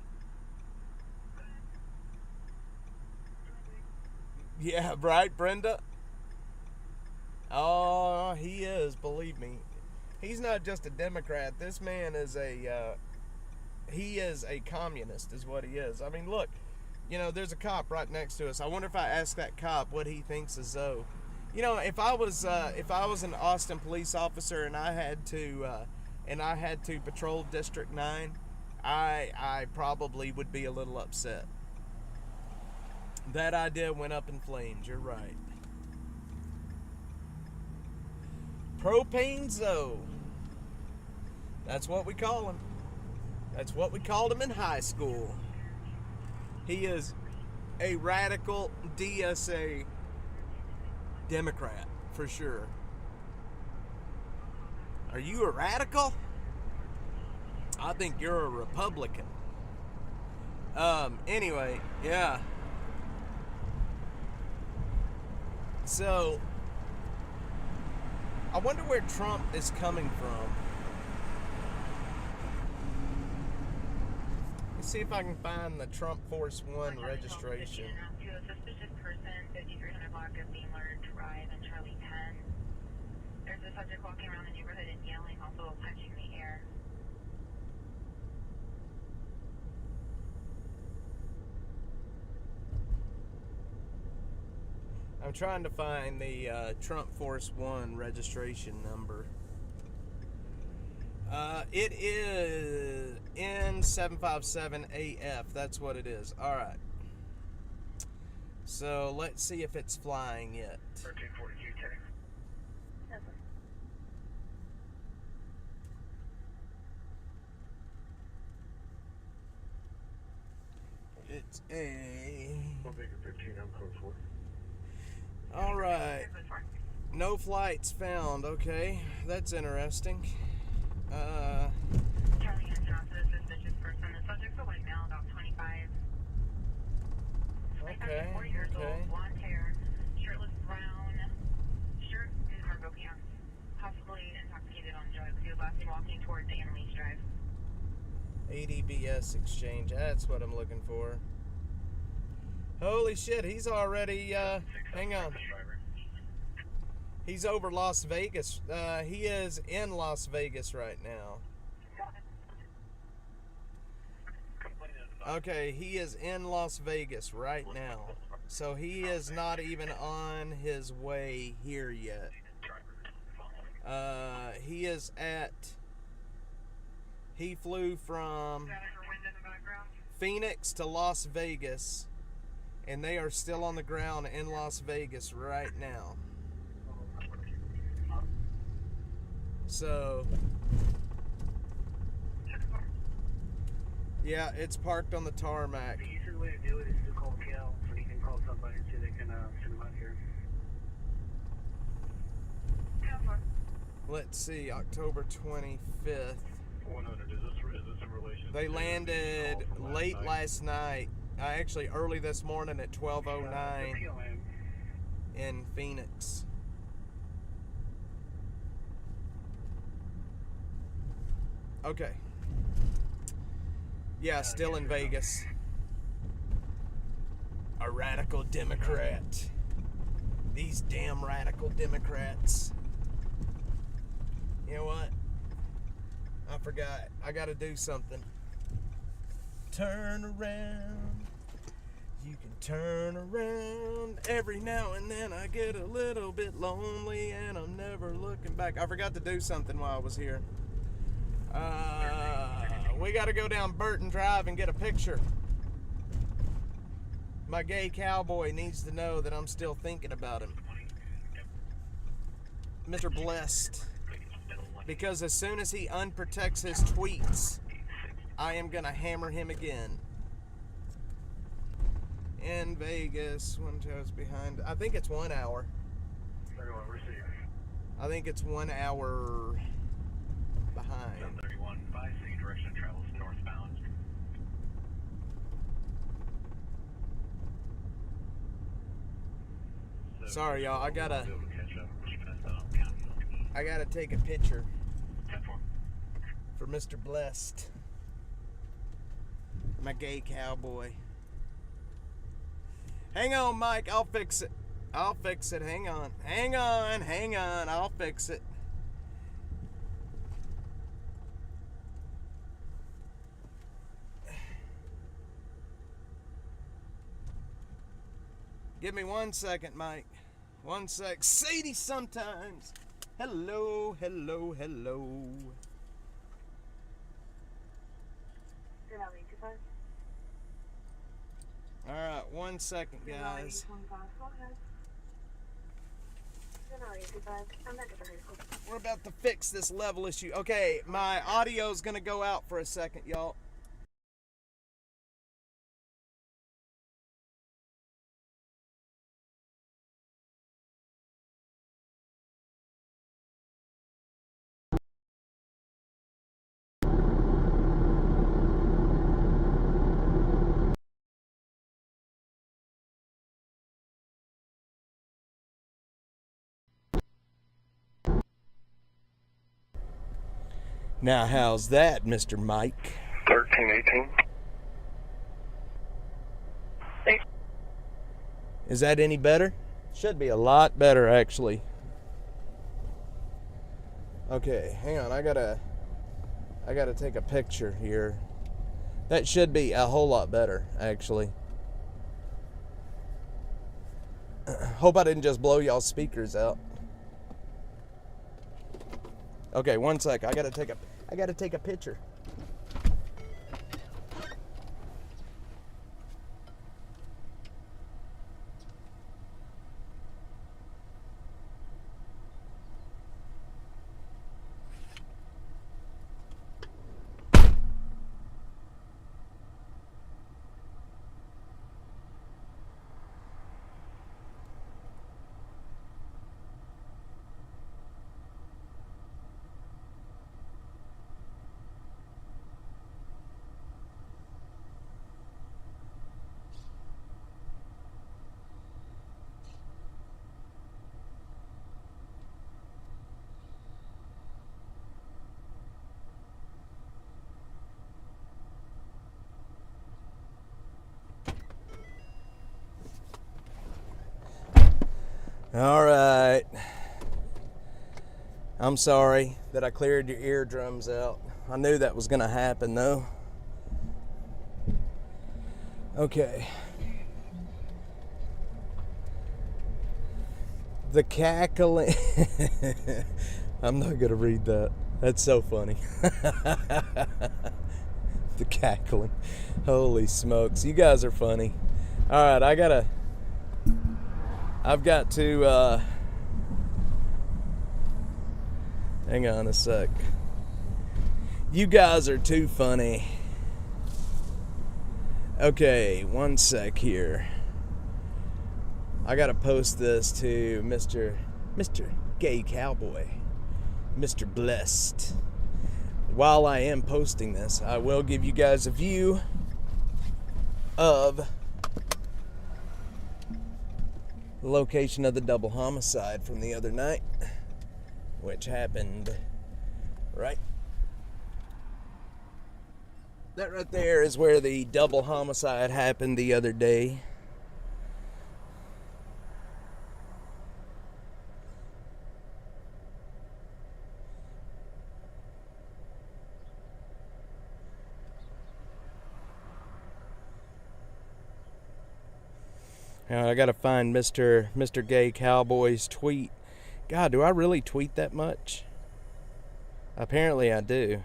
Yeah, right, Brenda? Oh, he is, believe me. He's not just a Democrat. This man is he is a communist, is what he is. I mean, look, You know, there's a cop right next to us. I wonder if I ask that cop what he thinks of Zoe. You know, if I was an Austin police officer and I had to patrol District 9, I probably would be a little upset. That idea went up in flames. You're right. Propane Zoe. That's what we call him. That's what we called him in high school. He is a radical DSA Democrat, for sure. Are you a radical? I think you're a Republican. Anyway, yeah. So, I wonder where Trump is coming from. Let's see if I can find the Trump Force One registration. To a suspicious person, 5300 block of Beamer Drive and Charlie 10. There's a subject walking around the neighborhood and yelling, also punching the air. I'm trying to find the Trump Force One registration number. It is N757AF. That's what it is. All right. So let's see if it's flying yet. 1340 QT. It's a. 15, I'm code 4. All right. No flights found. Okay, that's interesting. Charlie answered onto the suspicious person. The subject's a white male, about 25. Okay. 40 years Okay. old, blonde hair, shirtless brown shirt and cargo pants. Possibly intoxicated on drugs. He was last seen walking towards the Annalise Drive. ADBS exchange. That's what I'm looking for. Holy shit, he's already, hang on. He's over Las Vegas. He is in Las Vegas right now. Okay, he is in Las Vegas right now. So he is not even on his way here yet. He flew from Phoenix to Las Vegas, and they are still on the ground in Las Vegas right now. So, yeah, it's parked on the tarmac. The easiest way to do it is to call KL, so he can call somebody so they can send him out here. Let's see, October 25th. 100, is this in relation They to landed the call from late night? last night. Actually, early this morning at 12:09 PLM. in Phoenix. Okay. Yeah, still in Vegas. A radical Democrat. These damn radical Democrats. You know what? I forgot. I gotta do something. Turn around. You can turn around. Every now and then I get a little bit lonely and I'm never looking back. I forgot to do something while I was here. We gotta go down Burton Drive and get a picture. My gay cowboy needs to know that I'm still thinking about him. Mr. Blessed. Because as soon as he unprotects his tweets, I am gonna hammer him again. In Vegas, one toes behind. I think it's 1 hour. Everyone receive. I think it's 1 hour behind. 731, 5C direction of travel is northbound. Sorry, y'all. I gotta Be able to catch up. Keeping us take a picture 10-4. for Mr. Blessed, my gay cowboy. Hang on, Mike. I'll fix it. I'll fix it. Hang on. Hang on. Hang on. I'll fix it. Give me 1 second, Mike. 1 sec. Sadie sometimes. Hello, hello, hello. All right, 1 second, guys. We're about to fix this level issue. Okay, my audio's gonna go out for a second, y'all. Now, how's that, Mr. Mike? 1318. Is that any better? Should be a lot better, actually. Okay, hang on. I gotta take a picture here. That should be a whole lot better, actually. Hope I didn't just blow y'all's speakers out. Okay, 1 sec. I gotta take a picture. All right. I'm sorry that I cleared your eardrums out. I knew that was gonna happen though. Okay. The cackling. I'm not gonna read that. That's so funny. The cackling. Holy smokes. You guys are funny. All right, I've got to, hang on a sec. You guys are too funny. Okay, 1 sec here. I gotta post this to Mr. Gay Cowboy, Mr. Blessed. While I am posting this, I will give you guys a view of the location of the double homicide from the other night, which happened right. That right there is where the double homicide happened the other day. Now I gotta find Mr. Gay Cowboy's tweet. God, do I really tweet that much? Apparently I do.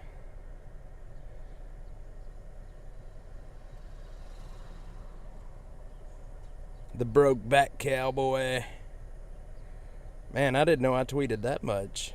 The broke back cowboy. Man, I didn't know I tweeted that much.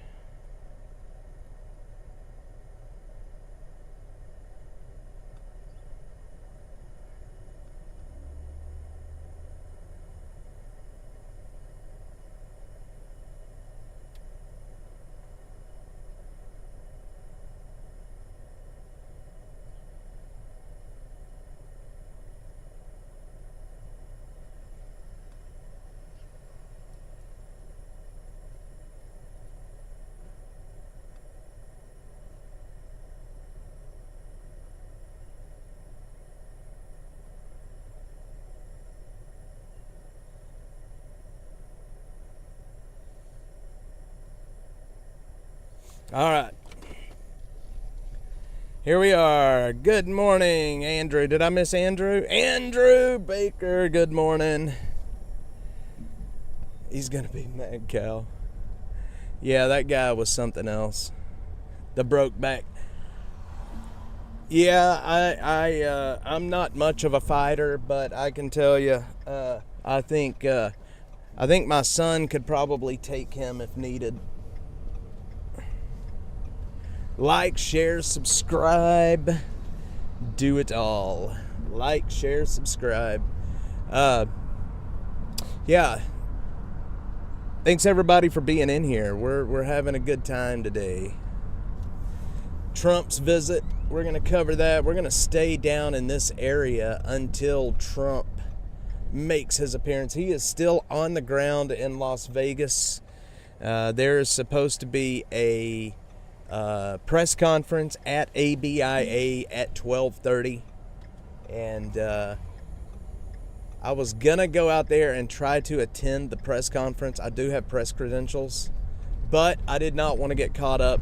All right. Here we are. Good morning, Andrew. Did I miss Andrew? Andrew Baker, good morning. He's gonna be mad, Cal. Yeah, that guy was something else. The broke back. Yeah, I'm not much of a fighter, but I can tell you, I think my son could probably take him if needed. Like, share, subscribe, do it all. Like, share, subscribe. Yeah. Thanks everybody for being in here. We're having a good time today. Trump's visit, we're going to cover that. We're going to stay down in this area until Trump makes his appearance. He is still on the ground in Las Vegas. There is supposed to be a press conference at ABIA at 12:30. And I was going to go out there and try to attend the press conference. I do have press credentials, but I did not want to get caught up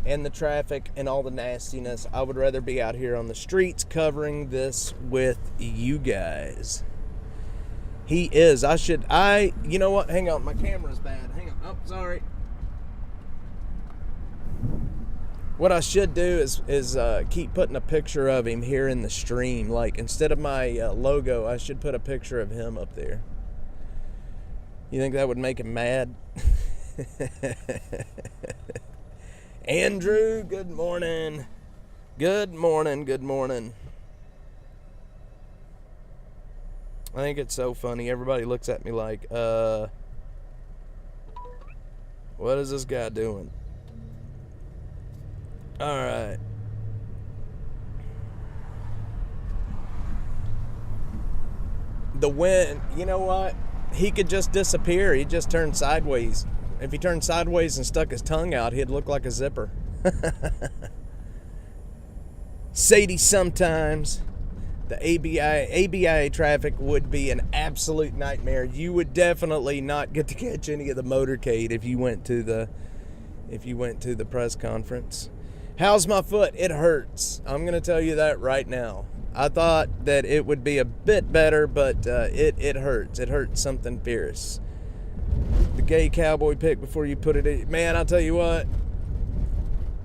in the traffic and all the nastiness. I would rather be out here on the streets covering this with you guys. He is. You know what? Hang on. My camera's bad. Hang on. Oh, sorry. What I should do is keep putting a picture of him here in the stream. Like, instead of my logo, I should put a picture of him up there. You think that would make him mad? Andrew, good morning. Good morning, good morning. I think it's so funny. Everybody looks at me like, what is this guy doing? All right. The wind, you know what? He could just disappear. He'd just turn sideways. If he turned sideways and stuck his tongue out, he'd look like a zipper. Sadie, sometimes the ABIA traffic would be an absolute nightmare. You would definitely not get to catch any of the motorcade if you went to the press conference. How's my foot? It hurts. I'm going to tell you that right now. I thought that it would be a bit better, but it hurts. It hurts something fierce. The gay cowboy pick before you put it in. Man, I'll tell you what.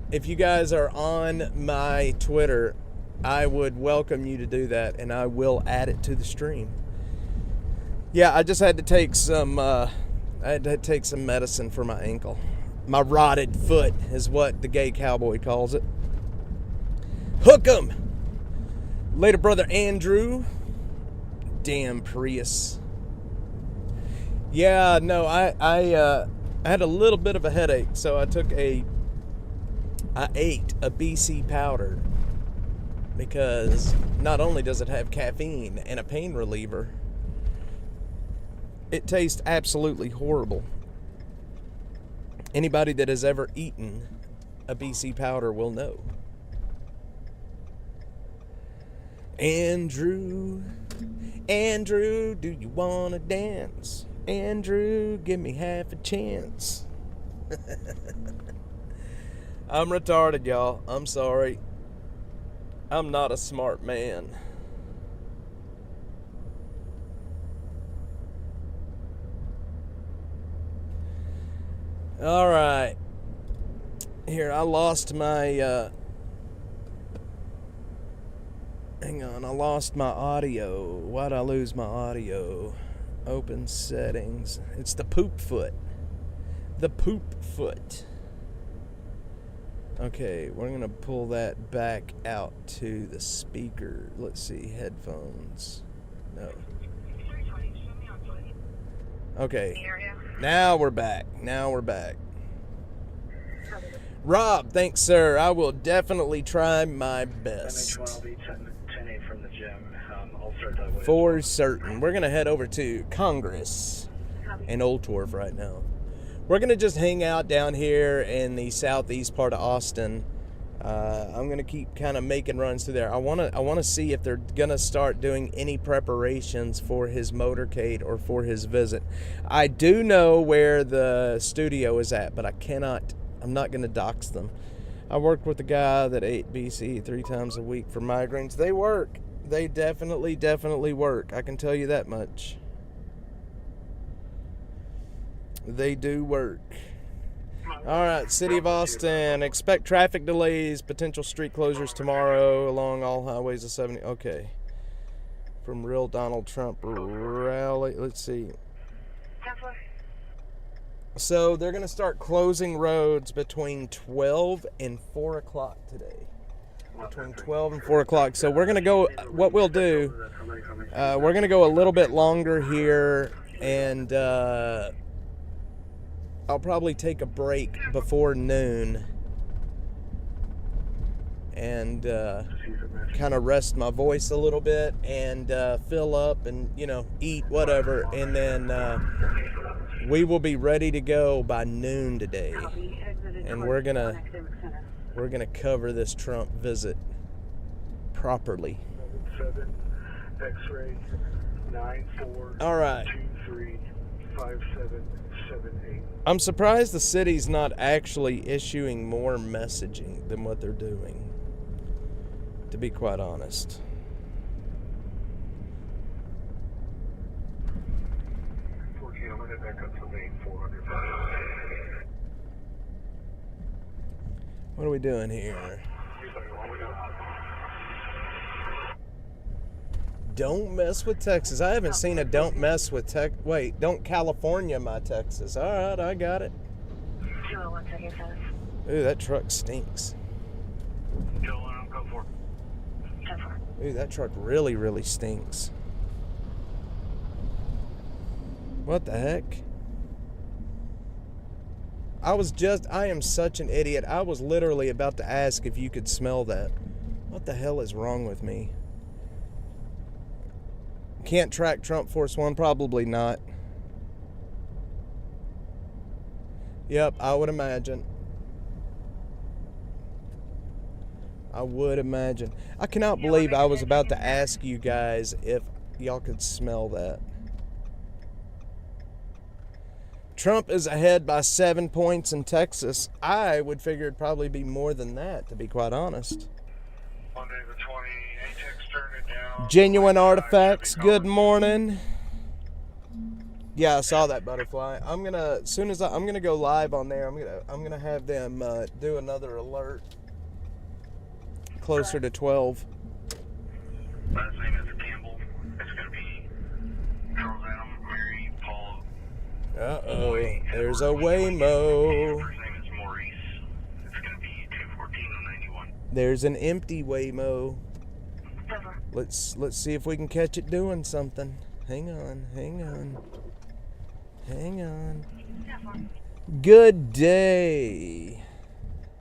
If you guys are on my Twitter, I would welcome you to do that, and I will add it to the stream. Yeah, I just had to take some medicine for my ankle. My rotted foot is what the gay cowboy calls it. Hook 'em! Later, brother Andrew. Damn Prius. Yeah, no, I had a little bit of a headache, so I ate a BC powder because not only does it have caffeine and a pain reliever, it tastes absolutely horrible. Anybody that has ever eaten a BC powder will know. Andrew, do you want to dance? Andrew, give me half a chance. I'm retarded, y'all. I'm sorry. I'm not a smart man. All right. Here, I lost my, hang on, I lost my audio. Why'd I lose my audio? Open settings. It's the poop foot. The poop foot. Okay, we're going to pull that back out to the speaker. Let's see, headphones. No. Okay. Now we're back. Rob, thanks, sir. I will definitely try my best. MH1 will be 10-8 from the gym. I'll start that way. For certain. We're going to head over to Congress and Old Torf right now. We're going to just hang out down here in the southeast part of Austin. I'm going to keep kind of making runs through there. I want to see if they're going to start doing any preparations for his motorcade or for his visit. I do know where the studio is at, but I'm not going to dox them. I worked with a guy that ate BC 3 times a week for migraines. They work. They definitely work. I can tell you that much. They do work. All right, City of Austin. Expect traffic delays, potential street closures tomorrow along all highways of 70. Okay. From real Donald Trump rally. Let's see. So they're going to start closing roads between 12 and 4 o'clock today. Between 12 and 4 o'clock. So we're going to go, what we'll do, we're going to go a little bit longer here, and I'll probably take a break before noon and kind of rest my voice a little bit and fill up and, eat, whatever. And then we will be ready to go by noon today. And we're gonna cover this Trump visit properly. X-ray 94. All right. 235778. I'm surprised the city's not actually issuing more messaging than what they're doing, to be quite honest. I'm gonna back up to lane 400. What are we doing here? Don't mess with Texas. I haven't seen a don't mess with Texas. Wait, don't California my Texas. All right, I got it. 201 second status. Ooh, that truck stinks. Go for it. 10-4. Ooh, that truck really, really stinks. What the heck? I am such an idiot. I was literally about to ask if you could smell that. What the hell is wrong with me? Can't track Trump Force One? Probably not. Yep, I would imagine. I would imagine. I cannot believe I was about to ask you guys if y'all could smell that. Trump is ahead by 7 points in Texas. I would figure it'd probably be more than that, to be quite honest. Monday the 20, ATEX turning down. Genuine Artifacts, good morning. Yeah, I saw that butterfly. I'm gonna go live on there. I'm gonna have them do another alert closer to 12. Last name is Campbell. It's gonna be Charles Adam, Mary, Paul. Uh-oh, there's a Waymo. First name is Maurice. It's gonna be 214-91. There's an empty Waymo. 10-4. Let's see if we can catch it doing something. Hang on. 10-4. Good day.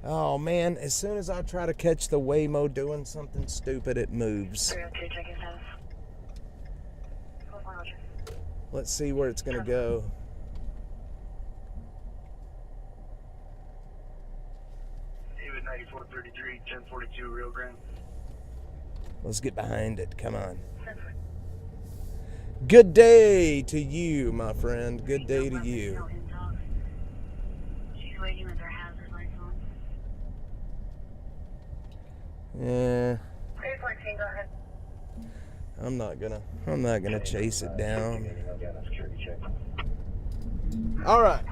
Oh man, as soon as I try to catch the Waymo doing something stupid, it moves. 302 checking status. 4-4 Roger. Let's see where it's gonna go. David 9433, 1042 Rio Grande. Let's get behind it. Come on. 10-4. Good day to you, my friend. Good day to you. She's waiting with her hazard lights on. Yeah, 314, go ahead. I'm not gonna chase it down. All right.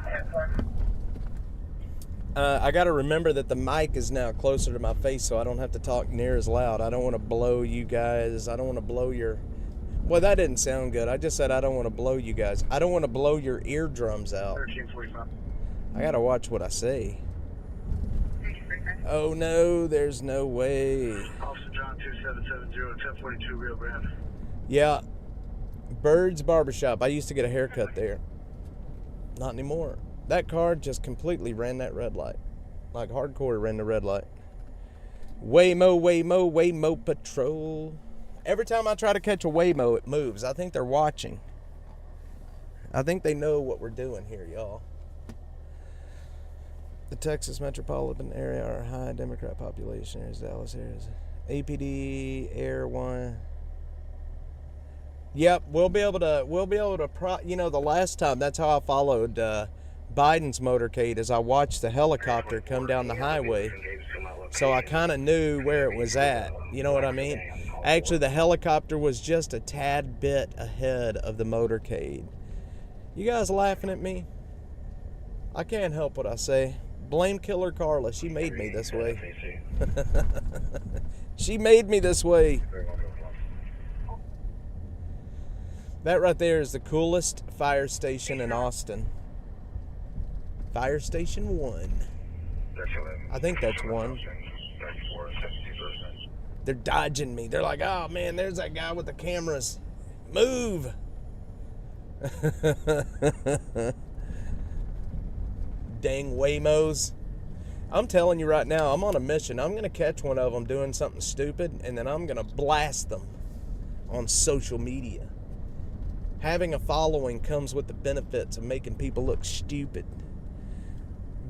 I got to remember that the mic is now closer to my face, so I don't have to talk near as loud. I don't want to blow you guys. I don't want to blow your... Well, that didn't sound good. I just said I don't want to blow you guys. I don't want to blow your eardrums out. 1345. I got to watch what I say. Oh, no, there's no way. Officer John 2770, 1042 Rio Grande. Yeah, Bird's Barbershop. I used to get a haircut there. Not anymore. That car just completely ran that red light. Like hardcore ran the red light. Waymo patrol. Every time I try to catch a Waymo, it moves. I think they're watching. I think they know what we're doing here, y'all. The Texas metropolitan area are high Democrat population areas, Dallas areas. APD, Air One. Yep, we'll be able to, the last time, that's how I followed Biden's motorcade, is I watched the helicopter come down the highway. So I kind of knew where it was at. You know what I mean? Actually, the helicopter was just a tad bit ahead of the motorcade. You guys laughing at me? I can't help what I say. Blame Killer Carla. She made me this way. She made me this way. That right there is the coolest fire station in Austin. Fire Station 1. I think that's 1. They're dodging me. They're like, oh man, there's that guy with the cameras. Move. Dang Waymos. I'm telling you right now, I'm on a mission. I'm going to catch one of them doing something stupid, and then I'm going to blast them on social media. Having a following comes with the benefits of making people look stupid.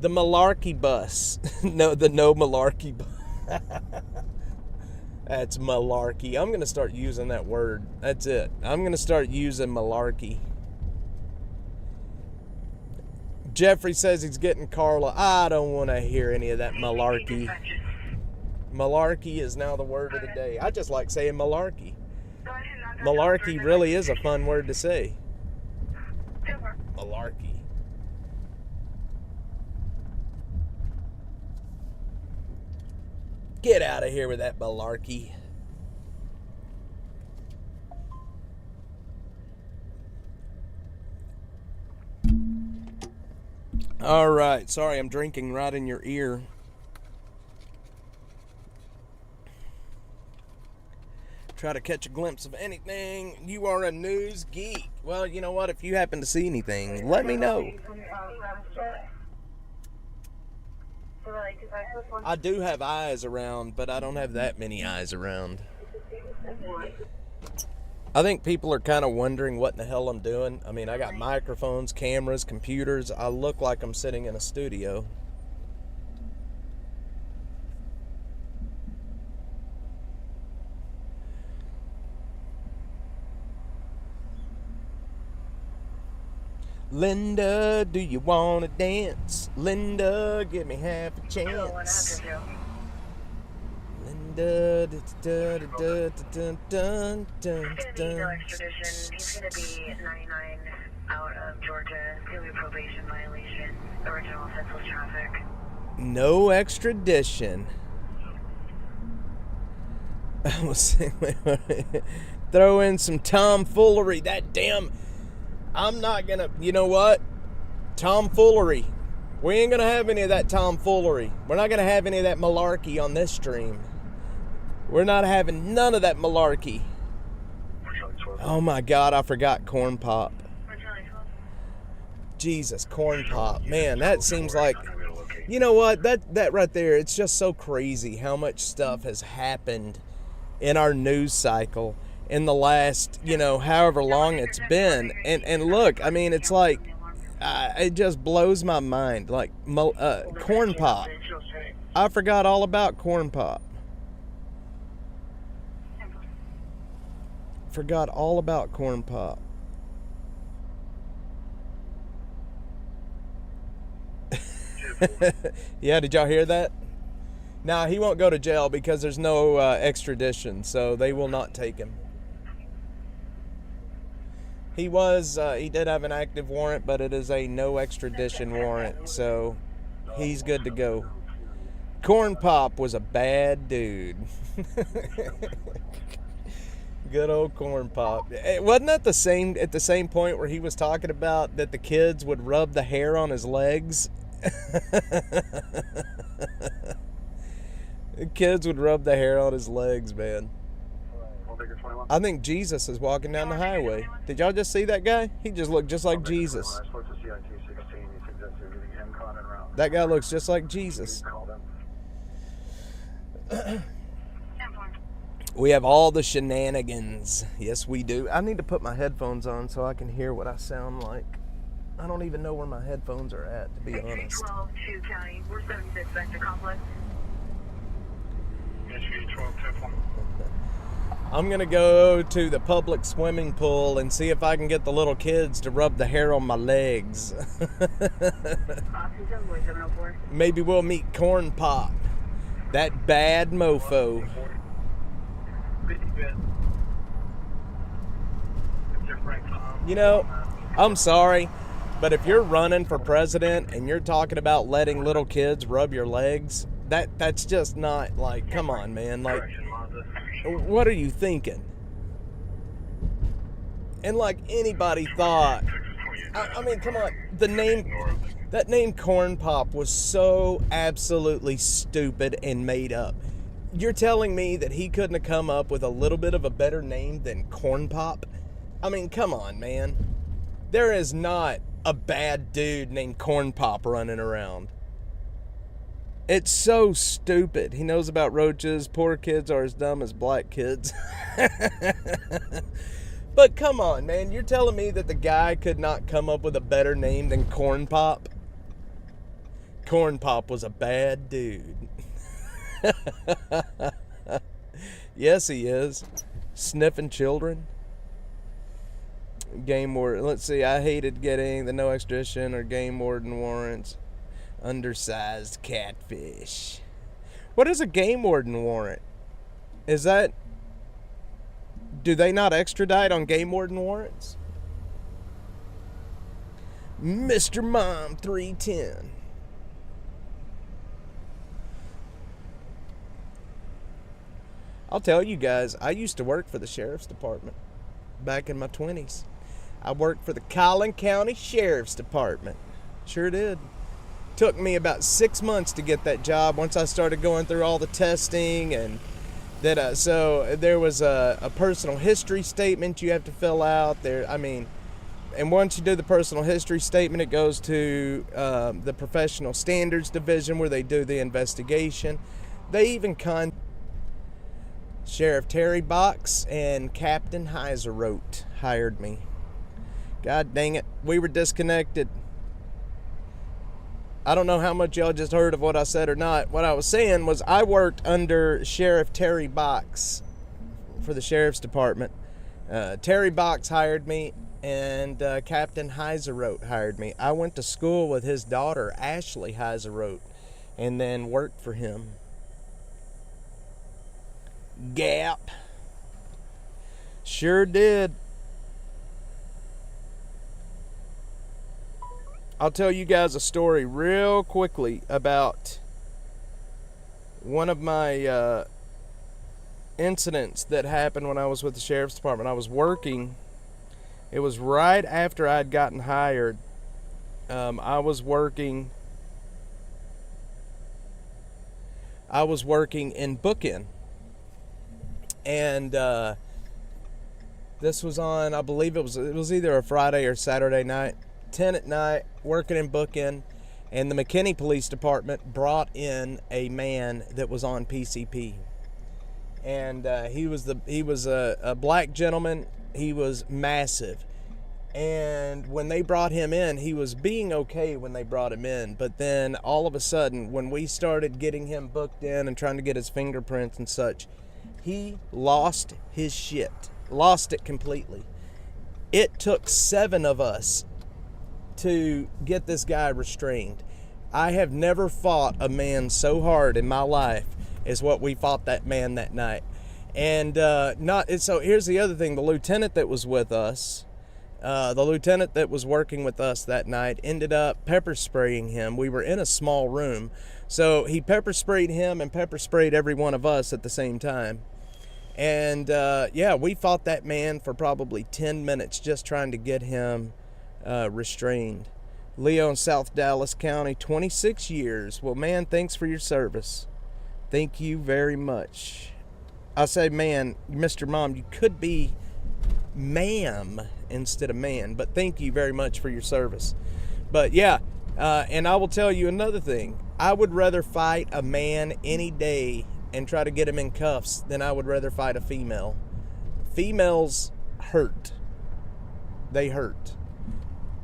The malarkey bus. No, the no malarkey bus. That's malarkey. I'm going to start using that word. That's it. I'm going to start using malarkey. Jeffrey says he's getting Carla. I don't want to hear any of that malarkey. Malarkey is now the word of the day. I just like saying malarkey. Malarkey really is a fun word to say. Malarkey. Get out of here with that malarkey. All right. Sorry, I'm drinking right in your ear. Try to catch a glimpse of anything. You are a news geek. Well, you know what? If you happen to see anything, let me know. I do have eyes around, but I don't have that many eyes around. I think people are kind of wondering what in the hell I'm doing. I mean, I got microphones, cameras, computers. I look like I'm sitting in a studio. Linda, do you want to dance? Linda, give me half a chance. Linda, No extradition. He's going to be 99 out of Georgia. It's going to be a probation violation. Original offense was traffic. no extradition. I was saying, throw in some tomfoolery. That damn, I'm not gonna, you know what? Tomfoolery. We ain't gonna have any of that tomfoolery. We're not gonna have any of that malarkey on this stream. We're not having none of that malarkey. Oh my God, I forgot corn pop. Jesus, corn pop. Man, that seems like, you know what? That right there, it's just so crazy how much stuff has happened in our news cycle in the last, you know, however long it's been. And look, I mean, it's like, it just blows my mind. Like, corn pop. I forgot all about corn pop. Forgot all about corn pop. Yeah, did y'all hear that? Now, he won't go to jail because there's no extradition, so they will not take him. He did have an active warrant, but it is a no extradition warrant, so he's good to go. Corn Pop was a bad dude. Good old Corn Pop. Wasn't that at the same point where he was talking about that the kids would rub the hair on his legs? The kids would rub the hair on his legs, man. I think Jesus is walking down the highway. Did y'all just see that guy? He just looked just like Jesus. That guy looks just like Jesus. We have all the shenanigans. Yes, we do. I need to put my headphones on so I can hear what I sound like. I don't even know where my headphones are at, to be honest. 12 to County. We're 76 back to complex. I'm going to go to the public swimming pool and see if I can get the little kids to rub the hair on my legs. Maybe we'll meet Corn Pop, that bad mofo. You know, I'm sorry, But if you're running for president and you're talking about letting little kids rub your legs, that's just not, like, come on, man. Like, what are you thinking? And like anybody thought, I mean, come on, that name Corn Pop was so absolutely stupid and made up. You're telling me that he couldn't have come up with a little bit of a better name than Corn Pop? I mean, come on, man. There is not a bad dude named Corn Pop running around. It's so stupid. He knows about roaches. Poor kids are as dumb as black kids. But come on, man. You're telling me that the guy could not come up with a better name than Corn Pop? Corn Pop was a bad dude. Yes, he is. Sniffing children. Game warden. Let's see. I hated getting the no extradition or game warden warrants. Undersized catfish. What is a game warden warrant? Is that... Do they not extradite on game warden warrants? Mr. Mom 310. I'll tell you guys, I used to work for the sheriff's department back in my 20s. I worked for the Collin County Sheriff's Department. Sure did. Took me about 6 months to get that job once I started going through all the testing and that. So there was a personal history statement you have to fill out there. I mean, and once you do the personal history statement, it goes to the professional standards division where they do the investigation. They even Sheriff Terry Box and Captain Heiserote hired me. God dang it, we were disconnected. I don't know how much y'all just heard of what I said or not. What I was saying was I worked under Sheriff Terry Box for the Sheriff's Department. Terry Box hired me, and Captain Heiserote hired me. I went to school with his daughter, Ashley Heiserote, and then worked for him. Gap. Sure did. I'll tell you guys a story real quickly about one of my incidents that happened when I was with the Sheriff's Department. I was working. It was right after I'd gotten hired. I was working in booking. And this was on, I believe it was either a Friday or Saturday night. 10 at night, working in booking, and the McKinney Police Department brought in a man that was on PCP, and he was a black gentleman. He was massive, and when they brought him in, he was being okay when they brought him in, but then all of a sudden, when we started getting him booked in and trying to get his fingerprints and such, he lost his shit, lost it completely. It took 7 of us to get this guy restrained. I have never fought a man so hard in my life as what we fought that man that night. And so here's the other thing. The lieutenant that was with us, the lieutenant that was working with us that night ended up pepper spraying him. We were in a small room. So he pepper sprayed him and pepper sprayed every one of us at the same time. And we fought that man for probably 10 minutes just trying to get him restrained. Leo in South Dallas County, 26 years. Well, man, thanks for your service. Thank you very much. I say, man, Mr. Mom, you could be ma'am instead of man, but thank you very much for your service. But yeah, and I will tell you another thing. I would rather fight a man any day and try to get him in cuffs than I would rather fight a female. Females hurt. They hurt.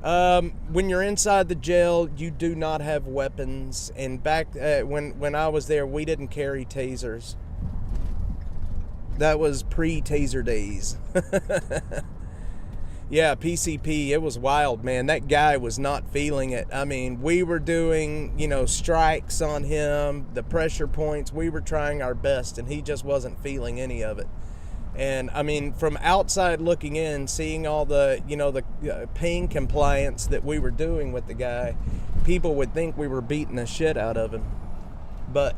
When you're inside the jail, you do not have weapons. And back when I was there, we didn't carry tasers. That was pre-taser days. Yeah, PCP, it was wild, man. That guy was not feeling it. I mean, we were doing, strikes on him, the pressure points. We were trying our best, and he just wasn't feeling any of it. And I mean, from outside looking in, seeing all the, the pain compliance that we were doing with the guy, people would think we were beating the shit out of him. But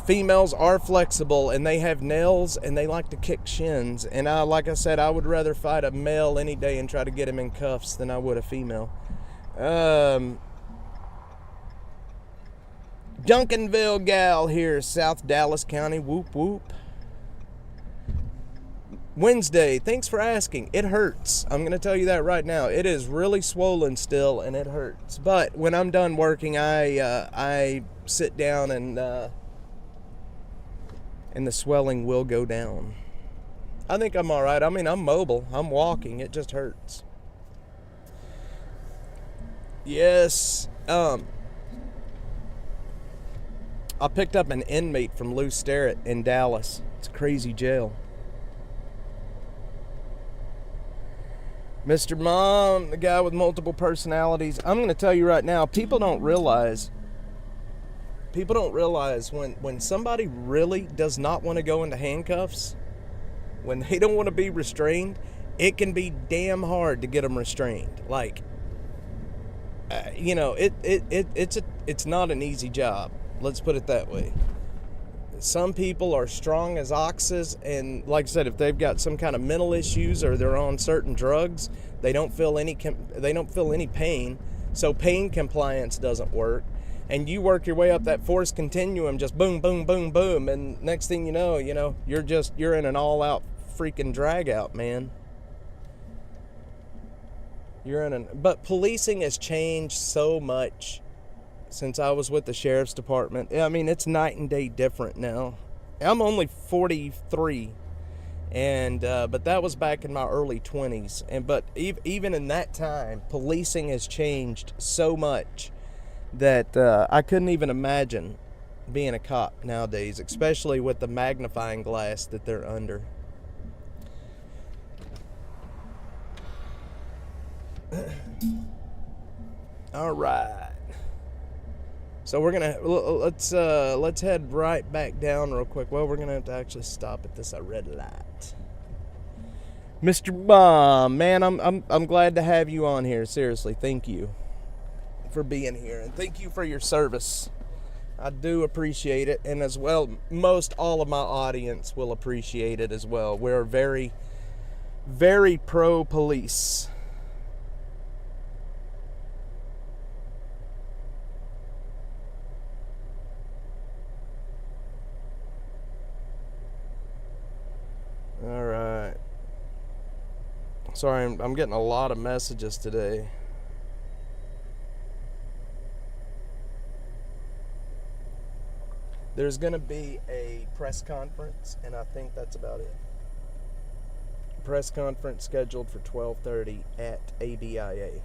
females are flexible, and they have nails, and they like to kick shins. And like I said, I would rather fight a male any day and try to get him in cuffs than I would a female. Duncanville gal here, South Dallas County, whoop whoop. Wednesday, thanks for asking. It hurts. I'm going to tell you that right now. It is really swollen still, and it hurts. But when I'm done working, I sit down, and the swelling will go down. I think I'm all right. I mean, I'm mobile. I'm walking. It just hurts. Yes. I picked up an inmate from Lou Sterrett in Dallas. It's a crazy jail. Mr. Mom, the guy with multiple personalities. I'm going to tell you right now, people don't realize when somebody really does not want to go into handcuffs, when they don't want to be restrained, it can be damn hard to get them restrained. Like, it's not an easy job. Let's put it that way. Some people are strong as oxes, and like I said, if they've got some kind of mental issues or they're on certain drugs, they don't feel any pain. So pain compliance doesn't work, and you work your way up that force continuum, just boom, boom, boom, boom, and next thing you know, you're in an all-out freaking drag out, man. But policing has changed so much since I was with the sheriff's department. I mean, it's night and day different now. I'm only 43, and but that was back in my early 20s. But even in that time, policing has changed so much that I couldn't even imagine being a cop nowadays, especially with the magnifying glass that they're under. All right. So we're gonna let's head right back down real quick. Well, we're gonna have to actually stop at this red light. Mr. Bomb, man, I'm glad to have you on here. Seriously, thank you for being here, and thank you for your service. I do appreciate it, and as well, most all of my audience will appreciate it as well. We're very, very pro police. All right. Sorry, I'm getting a lot of messages today. There's going to be a press conference, and I think that's about it. Press conference scheduled for 12:30 at ABIA.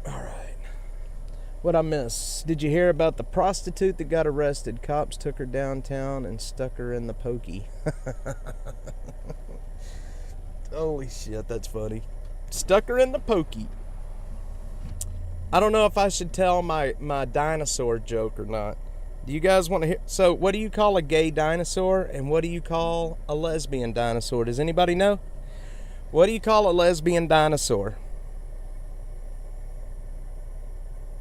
All right. What I miss? Did you hear about the prostitute that got arrested? Cops took her downtown and stuck her in the pokey. Holy shit, that's funny. Stuck her in the pokey. I don't know if I should tell my dinosaur joke or not. Do you guys want to hear? So, what do you call a gay dinosaur, and what do you call a lesbian dinosaur? Does anybody know? What do you call a lesbian dinosaur?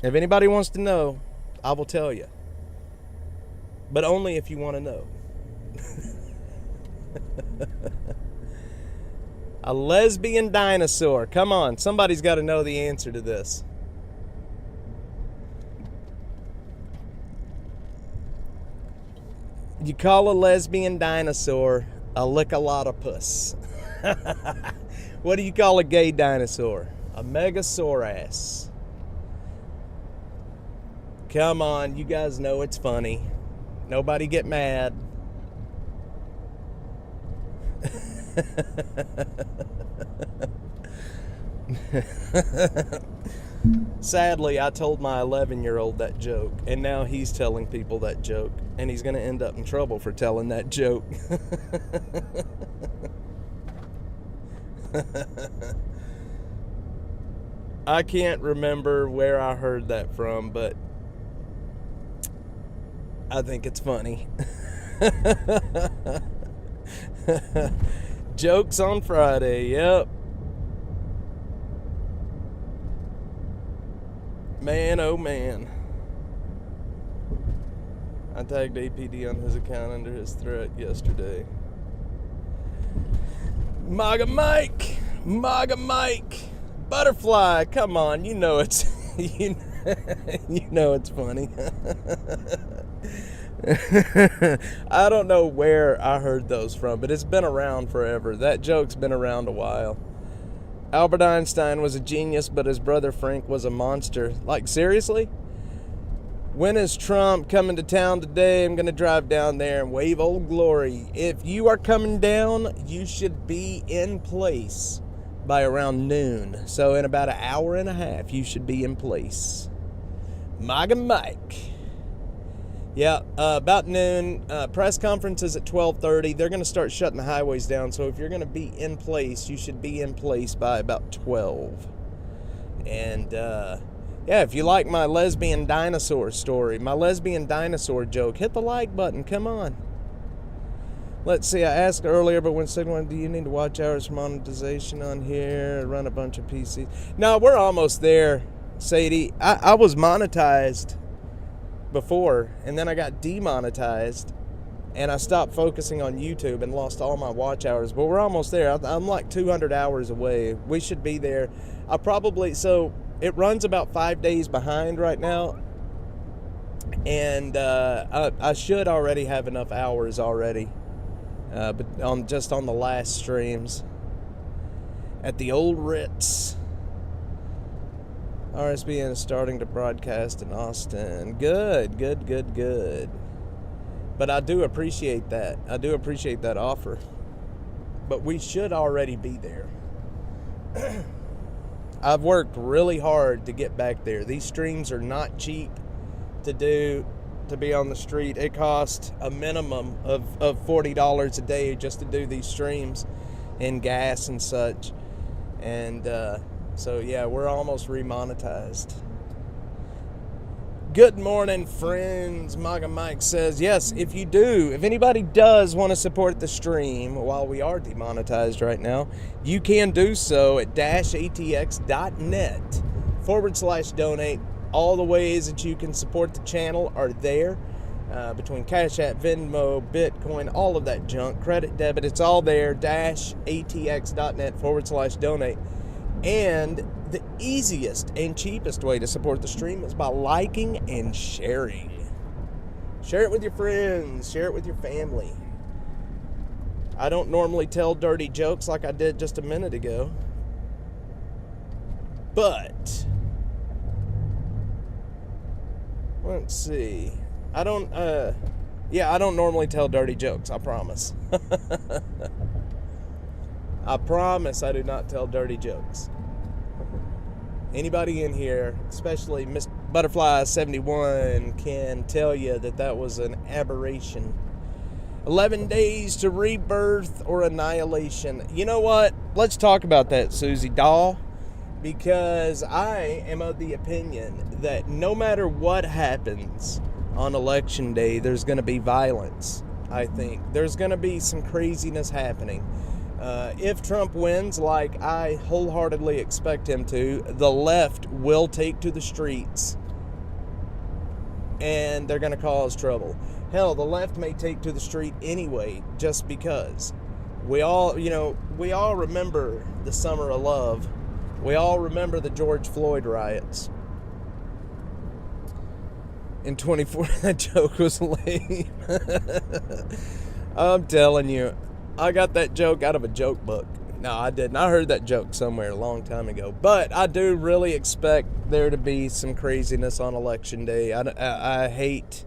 If anybody wants to know, I will tell you. But only if you want to know. A lesbian dinosaur. Come on, somebody's got to know the answer to this. You call a lesbian dinosaur a lickalotopus. What do you call a gay dinosaur? A megasaurus. Come on, you guys know it's funny. Nobody get mad. Sadly, I told my 11-year-old that joke, and now he's telling people that joke, and he's going to end up in trouble for telling that joke. I can't remember where I heard that from, but I think it's funny. Jokes on Friday, yep. Man, oh man. I tagged APD on his account under his threat yesterday. MAGA Mike! MAGA Mike! Butterfly, come on, you know it's you know it's funny. I don't know where I heard those from, but it's been around forever. That joke's been around a while. Albert Einstein was a genius, but his brother Frank was a monster. Like, seriously? When is Trump coming to town today? I'm going to drive down there and wave Old Glory. If you are coming down, you should be in place by around noon. So in about an hour and a half, you should be in place. MAGA Mike. Yeah, about noon. Press conference is at 12:30. They're going to start shutting the highways down. So if you're going to be in place, you should be in place by about 12. And, yeah, if you like my lesbian dinosaur story, my lesbian dinosaur joke, hit the like button. Come on. Let's see, I asked earlier, but when second one, do you need to watch hours for monetization on here? Run a bunch of PCs. No, we're almost there, Sadie. I was monetized before, and then I got demonetized, and I stopped focusing on YouTube and lost all my watch hours. But we're almost there. I'm like 200 hours away. We should be there. So it runs about 5 days behind right now, and I should already have enough hours already, but on the last streams at the old Ritz. RSBN is starting to broadcast in Austin. Good. But I do appreciate that. I do appreciate that offer. But we should already be there. I've worked really hard to get back there. These streams are not cheap to do, to be on the street. It costs a minimum of $40 a day just to do these streams and gas and such. And so, yeah, we're almost remonetized. Good morning, friends. MAGA Mike says, yes, if anybody does want to support the stream while we are demonetized right now, you can do so at -atx.net/donate. All the ways that you can support the channel are there. Between cashapp, Venmo, Bitcoin, all of that junk, credit, debit, it's all there. -atx.net/donate. And the easiest and cheapest way to support the stream is by liking and sharing. Share it with your friends. Share it with your family. I don't normally tell dirty jokes like I did just a minute ago. But let's see. I don't normally tell dirty jokes, I promise. I promise I do not tell dirty jokes. Anybody in here, especially Miss Butterfly 71, can tell you that was an aberration. 11 days to rebirth or annihilation. You know what? Let's talk about that, Susie Dahl, because I am of the opinion that no matter what happens on Election Day, there's going to be violence, I think. There's going to be some craziness happening. If Trump wins, like I wholeheartedly expect him to, the left will take to the streets and they're going to cause trouble. Hell, the left may take to the street anyway, just because. We all remember the Summer of Love. We all remember the George Floyd riots. In 24, that joke was lame. I'm telling you. I got that joke out of a joke book. No, I didn't. I heard that joke somewhere a long time ago. But I do really expect there to be some craziness on Election Day. I hate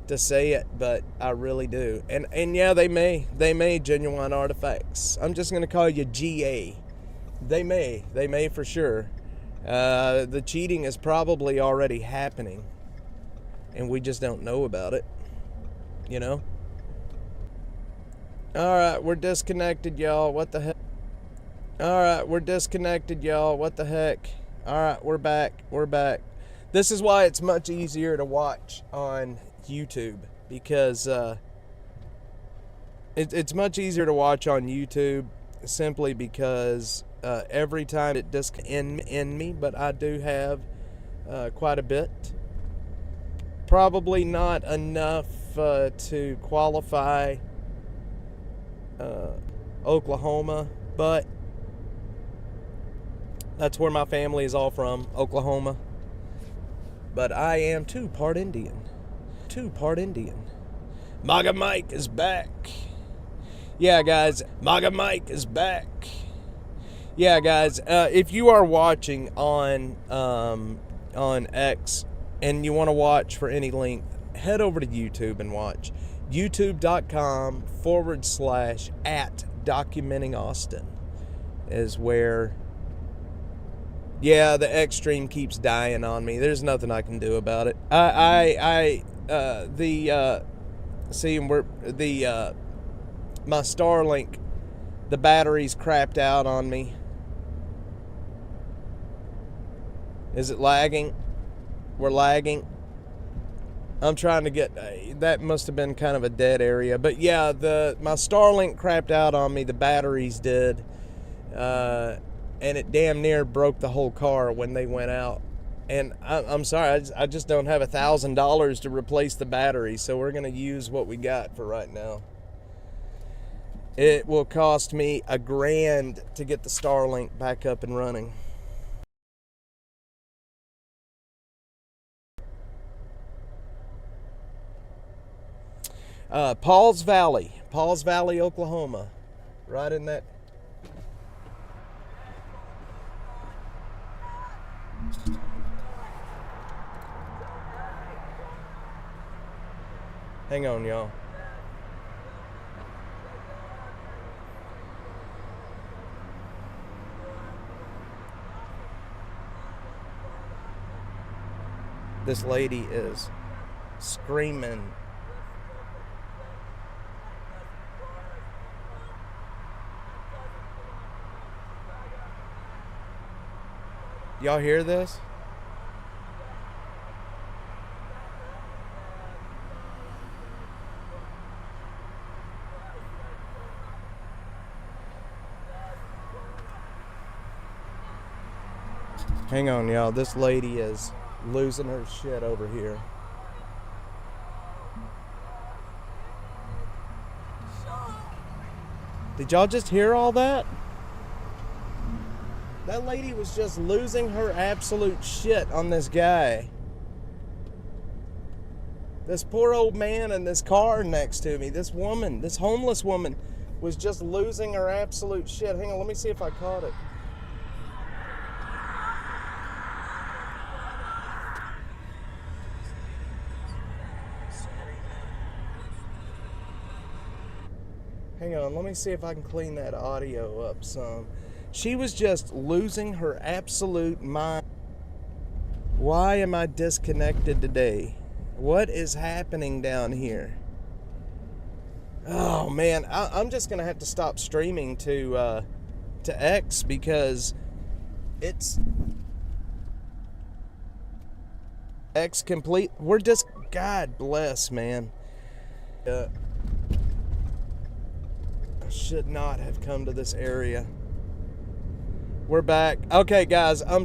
to say it, but I really do. And yeah, they may Genuine Artifacts. I'm just going to call you GA. They may for sure. The cheating is probably already happening, and we just don't know about it, you know? Alright, we're disconnected, y'all. What the heck? Alright, we're disconnected, y'all. What the heck? Alright, we're back. This is why it's much easier to watch on YouTube because it's much easier to watch on YouTube simply because every time it disc in me, but I do have quite a bit. Probably not enough to qualify Oklahoma, but that's where my family is all from, Oklahoma. But I am two-part Indian. MAGA Mike is back. Yeah, guys, MAGA Mike is back. Yeah, guys, if you are watching on X and you want to watch for any length, head over to YouTube and watch. YouTube.com/@documentingaustin is where. Yeah, the X stream keeps dying on me. There's nothing I can do about it. My Starlink, the battery's crapped out on me. Is it lagging? We're lagging. I'm trying to get, that must have been kind of a dead area. But yeah, my Starlink crapped out on me. The batteries did. And it damn near broke the whole car when they went out. And I'm sorry, I just don't have $1,000 to replace the battery, so we're going to use what we got for right now. It will cost me $1,000 to get the Starlink back up and running. Paul's Valley, Oklahoma, right in that. Hang on, y'all. This lady is screaming. Y'all hear this? Hang on, y'all. This lady is losing her shit over here. Did y'all just hear all that? That lady was just losing her absolute shit on this guy. This poor old man in this car next to me, this woman, this homeless woman, was just losing her absolute shit. Hang on, let me see if I caught it. Hang on, let me see if I can clean that audio up some. She was just losing her absolute mind. Why am I disconnected today? What is happening down here? Oh man, I'm just gonna have to stop streaming to X because it's X complete. We're just, God bless, man. I should not have come to this area. We're back. Okay, guys, I'm